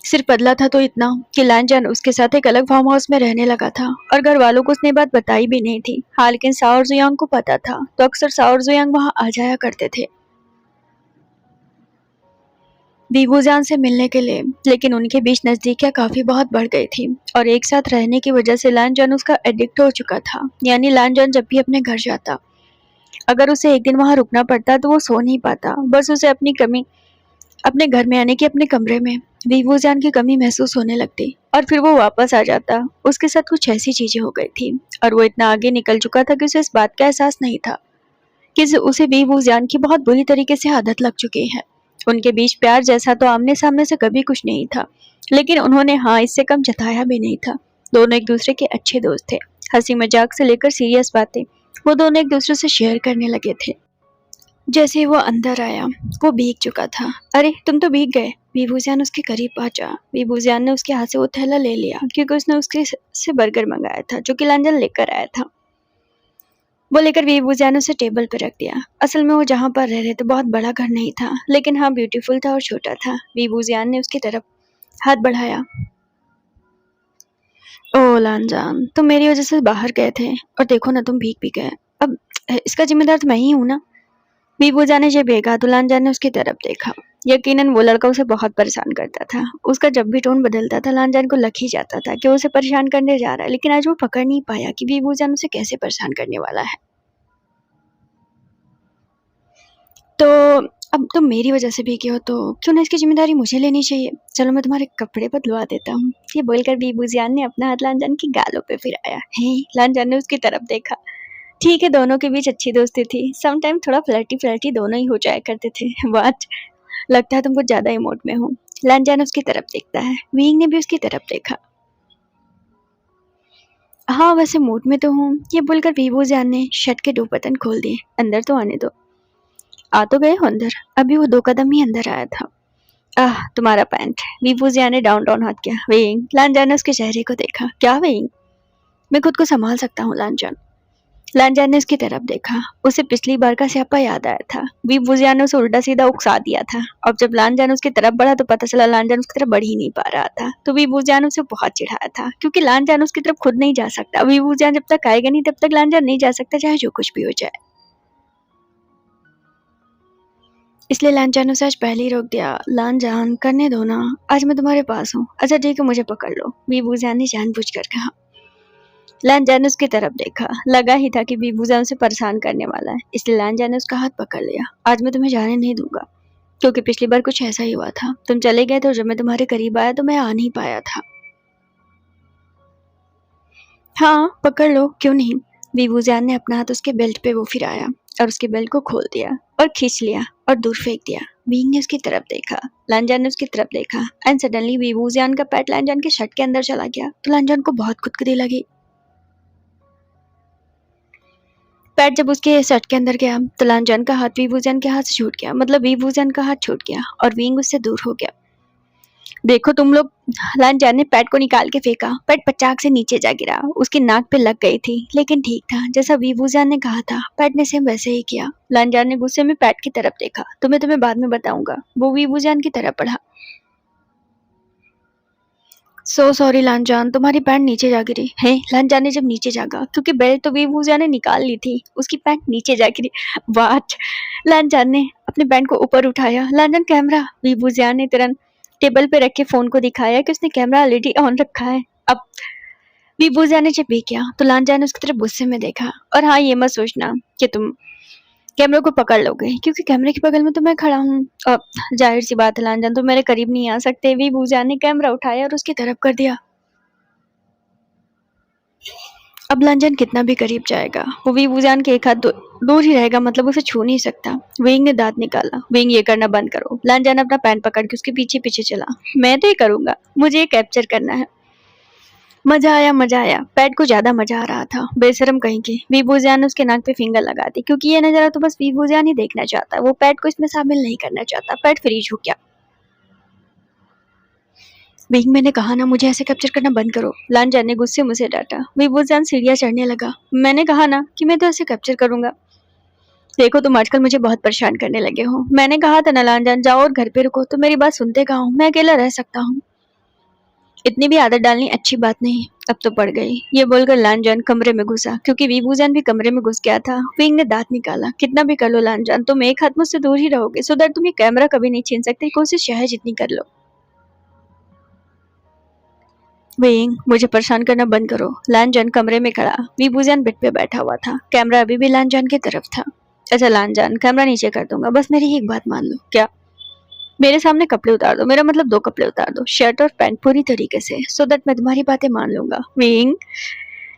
सिर्फ बदला था तो इतना कि लांजान उसके साथ एक अलग फार्म हाउस में रहने लगा था और घर वालों को उसने बात बताई भी नहीं थी। हाँ, लेकिन साओर जुयांग को पता था, तो अक्सर साओर जुयांग वहां आ जाया करते थे वीबूजान से मिलने के लिए। लेकिन उनके बीच नजदीकियां काफी बहुत बढ़ गई थी और एक साथ रहने की वजह से लांजान उसका एडिक्ट हो चुका था। यानी लांजान जब भी अपने घर जाता, अगर उसे एक दिन वहां रुकना पड़ता तो वो सो नहीं पाता। बस उसे अपनी कमी, अपने घर में यानी कि अपने कमरे में वीबूजान की कमी महसूस होने लगती और फिर वो वापस आ जाता। उसके साथ कुछ ऐसी चीजें हो गई थी और वो इतना आगे निकल चुका था कि उसे इस बात का एहसास नहीं था कि उसे वीबूजान की बहुत बुरी तरीके से आदत लग चुकी है। उनके बीच प्यार जैसा तो आमने सामने से कभी कुछ नहीं था, लेकिन उन्होंने हाँ इससे कम जताया भी नहीं था। दोनों एक दूसरे के अच्छे दोस्त थे। हंसी मजाक से लेकर सीरियस बातें वो दोनों एक दूसरे से शेयर करने लगे थे। जैसे ही वो अंदर आया, वो भीग चुका था। अरे, तुम तो भीग गए। वीबूजान उसके करीब पहुंचा। वीबूजान ने उसके हाथ से वो थैला ले लिया क्योंकि उसने उसके से बर्गर मंगाया था जो कि लांजान लेकर आया था। वो लेकर वीबूजान ने उसे टेबल पर रख दिया। असल में वो जहाँ पर रह रहे थे बहुत बड़ा घर नहीं था, लेकिन हाँ ब्यूटीफुल था और छोटा था। वीबूजान ने उसकी तरफ हाथ बढ़ाया। ओ लांजान, तुम मेरी वजह से बाहर गए थे और देखो ना, तुम भीग भी गए। अब इसका जिम्मेदार तो मैं ही हूं ना। बीबूजा ने जब देखा तो लांजान ने उसकी तरफ देखा। यकीनन वो लड़का उसे बहुत परेशान करता था। उसका जब भी टोन बदलता था लांजान को लग ही जाता था कि वो उसे परेशान करने जा रहा है, लेकिन आज वो पकड़ नहीं पाया कि बीबूजान उसे कैसे परेशान करने वाला है। तो अब तुम मेरी वजह से भीगे हो तो क्यों ना इसकी जिम्मेदारी मुझे लेनी चाहिए। चलो मैं तुम्हारे कपड़े बदलवा देता हूँ। ये बोलकर बीबूजान ने अपना हाथ लांजान की गालों पे फिराया। हे, लांजान ने उसकी तरफ देखा। ठीक है, दोनों के बीच अच्छी दोस्ती थी। सम टाइम थोड़ा फ्लर्टी फ्लर्टी दोनों ही हो जाया करते थे। वाट, लगता है तुम कुछ ज्यादा ही मूड में हो। लांजान उसकी तरफ देखता है। विंग ने भी उसकी तरफ देखा। हाँ वैसे मूड में तो हूँ, ये बोलकर बीबूजान ने शर्ट के 2 बटन खोल दिए। अंदर तो आने दो। आ तो गए हो अंदर। अभी वो 2 कदम ही अंदर आया था। आह, तुम्हारा पैंट। बीबूजिया ने डाउन डाउन हाथ किया। वेइंग, लांजान ने उसके चेहरे को देखा। क्या वेइंग? मैं खुद को संभाल सकता हूँ लांजान। लांजान ने उसकी तरफ देखा। उसे पिछली बार का स्यापा याद आया था। बीबूजिया ने उसे उल्टा सीधा उकसा दिया था। अब जब लांजान उसकी तरफ बढ़ा तो पता चला लांजान उसकी तरफ बढ़ ही नहीं पा रहा था। तो बीबूजिया ने उसे बहुत चिढ़ाया था, क्योंकि लांजान उसकी तरफ खुद नहीं जा सकता। बीबूजिया जब तक आएगा नहीं तब तक लांजान नहीं जा सकता, चाहे जो कुछ भी हो जाए। इसलिए लांजान उसे आज पहले ही रोक दिया। लांजान, करने दो ना, आज मैं तुम्हारे पास हूँ। अच्छा ठीक है, मुझे पकड़ लो, बीबूजान ने जानबूझकर कहा। लांजान ने उसकी तरफ देखा। लगा ही था कि बीबूजान उसे परेशान करने वाला है, इसलिए लांजान ने उसका हाथ पकड़ लिया। आज मैं तुम्हें जाने नहीं दूंगा, क्योंकि पिछली बार कुछ ऐसा ही हुआ था। तुम चले गए थे और जब मैं तुम्हारे करीब आया तो मैं आ नहीं पाया था। हाँ पकड़ लो, क्यों नहीं। बीबूजान ने अपना हाथ उसके बेल्ट पे वो फिराया और उसके बेल्ट को खोल दिया और खींच लिया और दूर फेंक दिया। बींग ने उसकी तरफ देखा। लांजान ने उसकी तरफ देखा एंड सडनली बीबूजान का पैट लांजान के शर्ट के अंदर चला गया। तो लांजान को बहुत खुदकुदी लगी। पैट जब उसके शर्ट के अंदर गया तो लांजान का हाथ बीबूजान के हाथ से छूट गया। मतलब बीबूजान का हाथ छूट गया और बींग उससे दूर हो गया। देखो तुम लोग। लांजान ने पैट को निकाल के फेंका। पैट पचाक से नीचे जा गिरा। उसकी नाक पे लग गई थी, लेकिन ठीक था। जैसा बीबूजान ने कहा था पैट ने सेम वैसे ही किया। लांजान ने गुस्से में पैट की तरफ देखा। तुम्हें बाद में बताऊंगा। वो बीबूजान की तरफ बढ़ा। सो सॉरी लांजान, तुम्हारी पैंट नीचे जा गिरी है। लांजान ने जब नीचे जागा, क्योंकि बेल्ट तो बीबूजान ने निकाल ली थी, उसकी पैंट नीचे जा गिरी। वाट। लांजान ने अपने पैंट को ऊपर उठाया। लांजान, कैमरा। बीबूजान ने तुरंत टेबल पे रखे फोन को दिखाया कि उसने कैमरा ऑलरेडी ऑन रखा है। अब बीबूजान ने जब भी किया तो लांजान ने उसकी तरफ गुस्से में देखा। और हाँ, ये मत सोचना कि तुम कैमरे को पकड़ लोगे, क्योंकि कैमरे के बगल में तो मैं खड़ा हूँ। अब जाहिर सी बात है लांजान, तो मेरे करीब नहीं आ सकते। बीबूजान ने कैमरा उठाया और उसकी तरफ कर दिया। अब लांजान कितना भी करीब जाएगा, वो बीबूजान के एक हाथ दूर ही रहेगा, मतलब उसे छू नहीं सकता। विंग ने दांत निकाला। विंग, ये करना बंद करो। लांजान अपना पैंट पकड़ के उसके पीछे पीछे चला। मैं तो ये करूंगा, मुझे ये कैप्चर करना है। मजा आया, मजा आया। पैट को ज्यादा मजा आ रहा था। बेशरम कहीं की। वीबूजान ने उसके नाक पे फिंगर लगा दी, क्योंकि ये नजारा तो बस वीबूजान ही देखना चाहता। वो पैट को इसमें शामिल नहीं करना चाहता। पैट फ्रीज हो गया। विंग, मैंने कहा ना मुझे ऐसे कैप्चर करना बंद करो। लांजान ने गुस्से मुझसे डांटा। वीबूजान सीढ़ियां चढ़ने लगा। मैंने कहा ना कि मैं तो ऐसे कैप्चर करूंगा। देखो तुम आजकल मुझे बहुत परेशान करने लगे हो। मैंने कहा था ना लांजान, जाओ और घर पे रुको, तो मेरी बात सुनते कहाँ हो। मैं अकेला रह सकता हूँ। इतनी भी आदत डालनी अच्छी बात नहीं, अब तो पड़ गई। ये बोलकर लांजान कमरे में घुसा, क्योंकि वीबूजान भी कमरे में घुस गया था। विंग ने दांत निकाला। कितना भी कर लो लांजान, तुम एक हाथ मुझसे दूर ही रहोगे, सो दैट तुम ये कैमरा कभी नहीं छीन सकते। कोशिश चाहे जितनी कर लो। विंग, मुझे परेशान करना बंद करो। लांजान कमरे में खड़ा। वीबूजान बेड पे बैठा हुआ था। कैमरा अभी भी लांजान की तरफ था। अच्छा लांजान, कैमरा नीचे कर दूंगा, बस मेरी एक बात मान लो। क्या? मेरे सामने कपड़े उतार दो। मेरा मतलब 2 कपड़े उतार दो, शर्ट और पैंट पूरी तरीके से, सो दैट मैं तुम्हारी बातें मान लूंगा। विंग।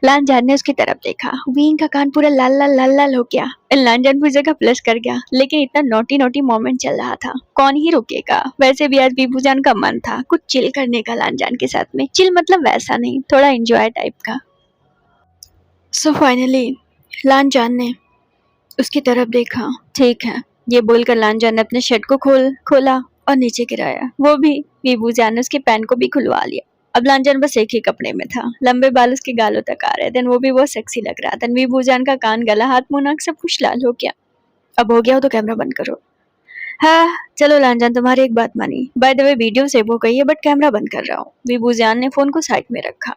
लांजान ने उसकी तरफ देखा। विंग का कान पूरा लाल लाल लाल लाल हो गया। लांजान पूरी जगह प्लस कर गया, लेकिन इतना नोटी नोटी मोमेंट चल रहा था, कौन ही रुकेगा। वैसे भी आज बीबूजान का मन था कुछ चिल करने का लांजान के साथ में। चिल मतलब वैसा नहीं, थोड़ा एंजॉय टाइप का। सो फाइनली लांजान ने उसकी तरफ देखा। ठीक है, ये बोलकर लांजान ने अपने शर्ट को खोला और नीचे गिराया। वो भी बीबूजान ने उसके पैंट को भी खुलवा लिया। अब लांजान बस एक ही कपड़े में था। लंबे बाल उसके गालों तक आ रहे थे। वो भी बहुत सेक्सी लग रहा था। बीबूजान का कान, गला, हाथ, मुंह, नाक सब कुछ लाल हो गया। अब हो गया हो तो कैमरा बंद करो। हाँ चलो लांजान, तुम्हारी एक बात मानी। By the way video save हो गई है, बट कैमरा बंद कर रहा हूँ। बीबूजान ने फोन को साइड में रखा।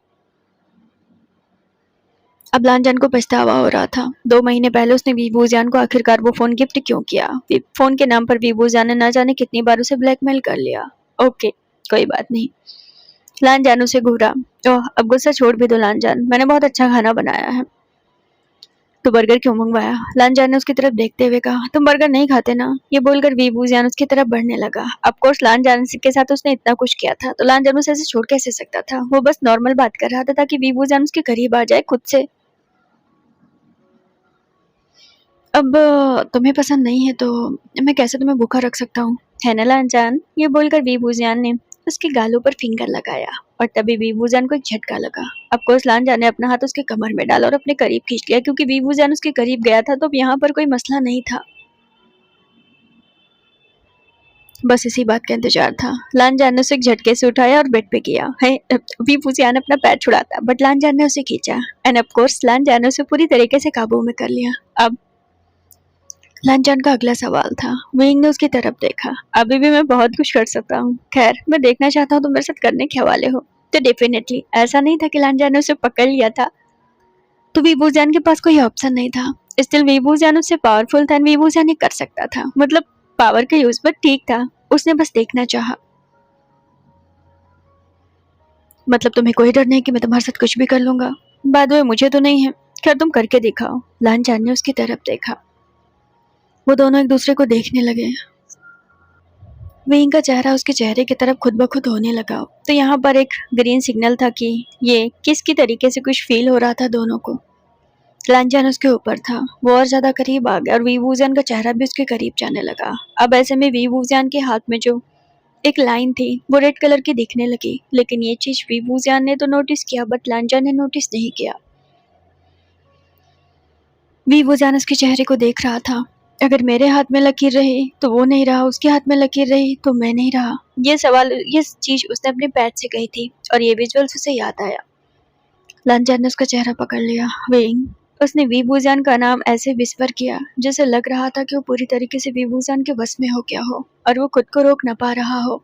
अब लांजान को पछतावा हो रहा था। 2 महीने पहले उसने वीबूजान को आखिरकार वो फोन गिफ्ट क्यों किया। फोन के नाम पर वीबूजान ने ना जाने कितनी बार उसे ब्लैकमेल कर लिया। ओके, कोई बात नहीं। लांजान उसे घूरा। ओह, अब गुस्सा छोड़ भी दो लांजान, मैंने बहुत अच्छा खाना बनाया है। तो बर्गर क्यों मंगवाया? लांजान ने उसकी तरफ देखते हुए कहा। तुम बर्गर नहीं खाते ना? ये बोलकर वीबूजान उसकी तरफ बढ़ने लगा। ऑफ कोर्स लांजान के साथ उसने इतना कुछ किया था, तो लांजान उसे ऐसे छोड़ कैसे सकता था। वो बस नॉर्मल बात कर रहा था ताकि वीबूजान उसके करीब आ जाए खुद से। अब तुम्हें पसंद नहीं है तो मैं कैसे तुम्हें भूखा रख सकता हूँ, है ना लांजान? ये बोलकर वीबूजान ने उसके गालों पर फिंगर लगाया और तभी वीबूजान को एक झटका लगा। अब कोर्स लांजान ने अपना हाथ उसके कमर में डाला और अपने करीब खींच लिया। क्योंकि वीबूजान उसके करीब गया था तो अब यहाँ पर कोई मसला नहीं था, बस इसी बात का इंतजार था। लांजान ने उसे एक झटके से उठाया और बेड पे किया है। वीबूजान अपना पैर छुड़ाता बट लांजान ने उसे खींचा एंड ऑफ कोर्स लांजान ने उसे पूरी तरीके से काबू में कर लिया। अब लांजान का अगला सवाल था। विंग ने उसकी तरफ देखा। अभी भी मैं बहुत कुछ कर सकता हूँ, खैर मैं देखना चाहता हूँ तुम मेरे साथ करने के हवाले हो। तो डेफिनेटली ऐसा नहीं था कि लांजान ने उसे पकड़ लिया था, तो वीबूजान के पास कोई ऑप्शन नहीं था। स्टिल वीबूजान उससे पावरफुल था, वीबूजान ये कर सकता था, मतलब पावर का यूज पर ठीक था। उसने बस देखना चाहा। मतलब तुम्हें कोई डर नहीं कि मैं तुम्हारे साथ कुछ भी कर लूंगा? बाद में मुझे तो नहीं है, खैर तुम करके दिखाओ। लांजान ने उसकी तरफ देखा। वो दोनों एक दूसरे को देखने लगे। विंग का चेहरा उसके चेहरे की तरफ खुद ब खुद होने लगा। तो यहाँ पर एक ग्रीन सिग्नल था कि ये किसकी तरीके से कुछ फील हो रहा था दोनों को। लांजान उसके ऊपर था, वो और ज्यादा करीब आ गया और वीबूजान का चेहरा भी उसके करीब जाने लगा। अब ऐसे में वीबूजान के हाथ में जो एक लाइन थी वो रेड कलर की दिखने लगी, लेकिन ये चीज वीबूजान ने तो नोटिस किया बट लांजान ने नोटिस नहीं किया। वीबूजान उसके चेहरे को देख रहा था। अगर मेरे हाथ में लकीर रही तो वो नहीं रहा, उसके हाथ में लकीर रही तो मैं नहीं रहा। ये चीज उसने अपने पैर से कही थी और ये विजुअल्स उसे याद आया। लांजान ने उसका चेहरा पकड़ लिया। विंग, उसने वीबूजान का नाम ऐसे विस्पर किया जैसे लग रहा था कि वो पूरी तरीके से वीबूजान के बस में हो गया हो और वो खुद को रोक न पा रहा हो।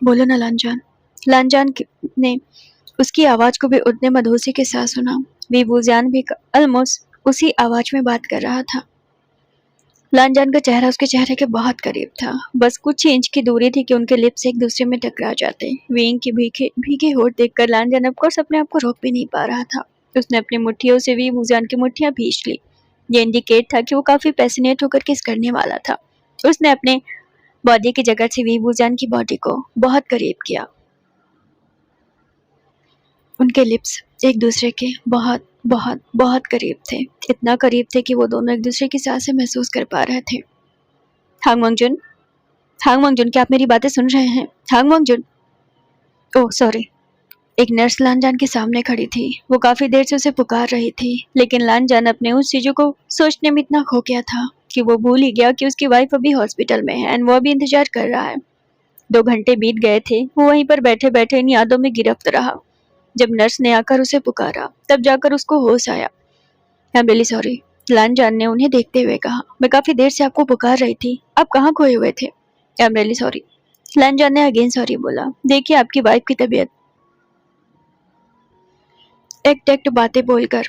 बोलो ना लांजान। लांजान ने उसकी आवाज को भी उतने मधोसी के साथ सुना। वीबूजान भी ऑलमोस्ट उसी आवाज में बात कर रहा था। लांजान का चेहरा उसके चेहरे के बहुत करीब था, बस कुछ ही इंच की दूरी थी कि उनके लिप्स एक दूसरे में टकरा जाते। विंग की भीगे होठ देखकर लांजान ऑफकोर्स अपने आप को रोक भी नहीं पा रहा था। उसने अपनी मुट्ठियों से वीबूजान की मुट्ठियां भींच ली। ये इंडिकेट था कि वो काफी पैसिनेट होकर किस करने वाला था। उसने अपने बॉडी की जगह से वीबूजान की बॉडी को बहुत करीब किया। उनके लिप्स एक दूसरे के बहुत बहुत बहुत करीब थे, इतना करीब थे कि वो दोनों एक दूसरे की सांसें महसूस कर पा रहे थे। हांग मंगजुन, हांग मंगजुन, क्या आप मेरी बातें सुन रहे हैं? हांग मंगजुन। Oh sorry. एक नर्स लांजान के सामने खड़ी थी। वो काफी देर से उसे पुकार रही थी, लेकिन लांजान अपने उस चीजों को सोचने में इतना खो गया था कि वो भूल ही गया कि उसकी वाइफ अभी हॉस्पिटल में है एंड वो अभी इंतजार कर रहा है। 2 घंटे बीत गए थे, वो वहीं पर बैठे बैठे इन यादों में गिरफ्त रहा। जब नर्स ने आकर उसे पुकारा तब जाकर उसको होश आया। आई एम रियली सॉरी, लांजान ने उन्हें देखते हुए कहा। मैं काफी देर से आपको पुकार रही थी, आप कहाँ खोए हुए थे? आई एम रियली सॉरी, लांजान ने अगेन सॉरी बोला। देखिए आपकी वाइफ की तबीयत। एक टेक्ट बातें बोलकर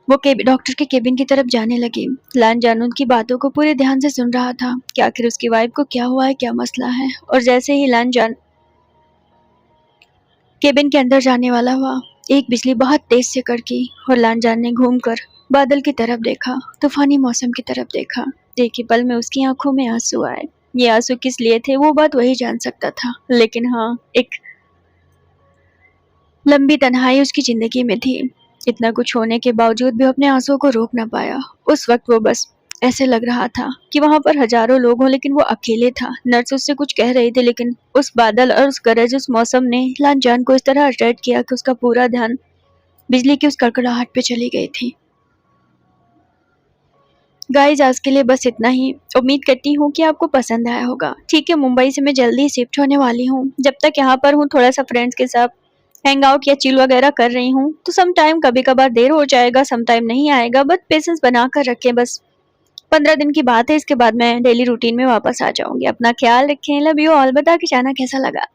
वो डॉक्टर के केबिन की तरफ जाने लगी। लांजान उनकी बातों को पूरे ध्यान से सुन रहा था कि आखिर उसकी वाइफ को क्या हुआ है, क्या मसला है। और जैसे ही लांजान केबिन के अंदर जाने वाला हुआ, एक बिजली बहुत तेज से कड़की और लांजान ने घूमकर बादल की तरफ देखा, तूफानी मौसम की तरफ देखा। एक ही पल में उसकी आंखों में आंसू आए। ये आंसू किस लिए थे वो बात वही जान सकता था, लेकिन हाँ, एक लंबी तन्हाई उसकी जिंदगी में थी। इतना कुछ होने के बावजूद भी अपने आंसुओं को रोक ना पाया। उस वक्त वो बस ऐसे लग रहा था कि वहां पर हजारों लोग हों लेकिन वो अकेले था। नर्स उससे कुछ कह रही थी, लेकिन उस बादल और उस गरज, उस मौसम ने लांजान को इस तरह अट्रैक्ट किया कि उसका पूरा ध्यान बिजली की उस कड़कड़ाहट पे चली गई थी। गाइस, आज के लिए बस इतना ही। उम्मीद करती हूँ कि आपको पसंद आया होगा। ठीक है, मुंबई से मैं जल्दी ही शिफ्ट होने वाली हूँ। जब तक यहाँ पर हूँ थोड़ा सा फ्रेंड्स के साथ हैंग आउट या चिल वगैरह कर रही हूँ, तो सम टाइम कभी कभार देर हो जाएगा, सम टाइम नहीं आएगा, बट पेशेंस बना कर रखें। बस 15 दिन की बात है, इसके बाद मैं डेली रूटीन में वापस आ जाऊंगी। अपना ख्याल रखें। Love you all. बता के जाना कैसा लगा।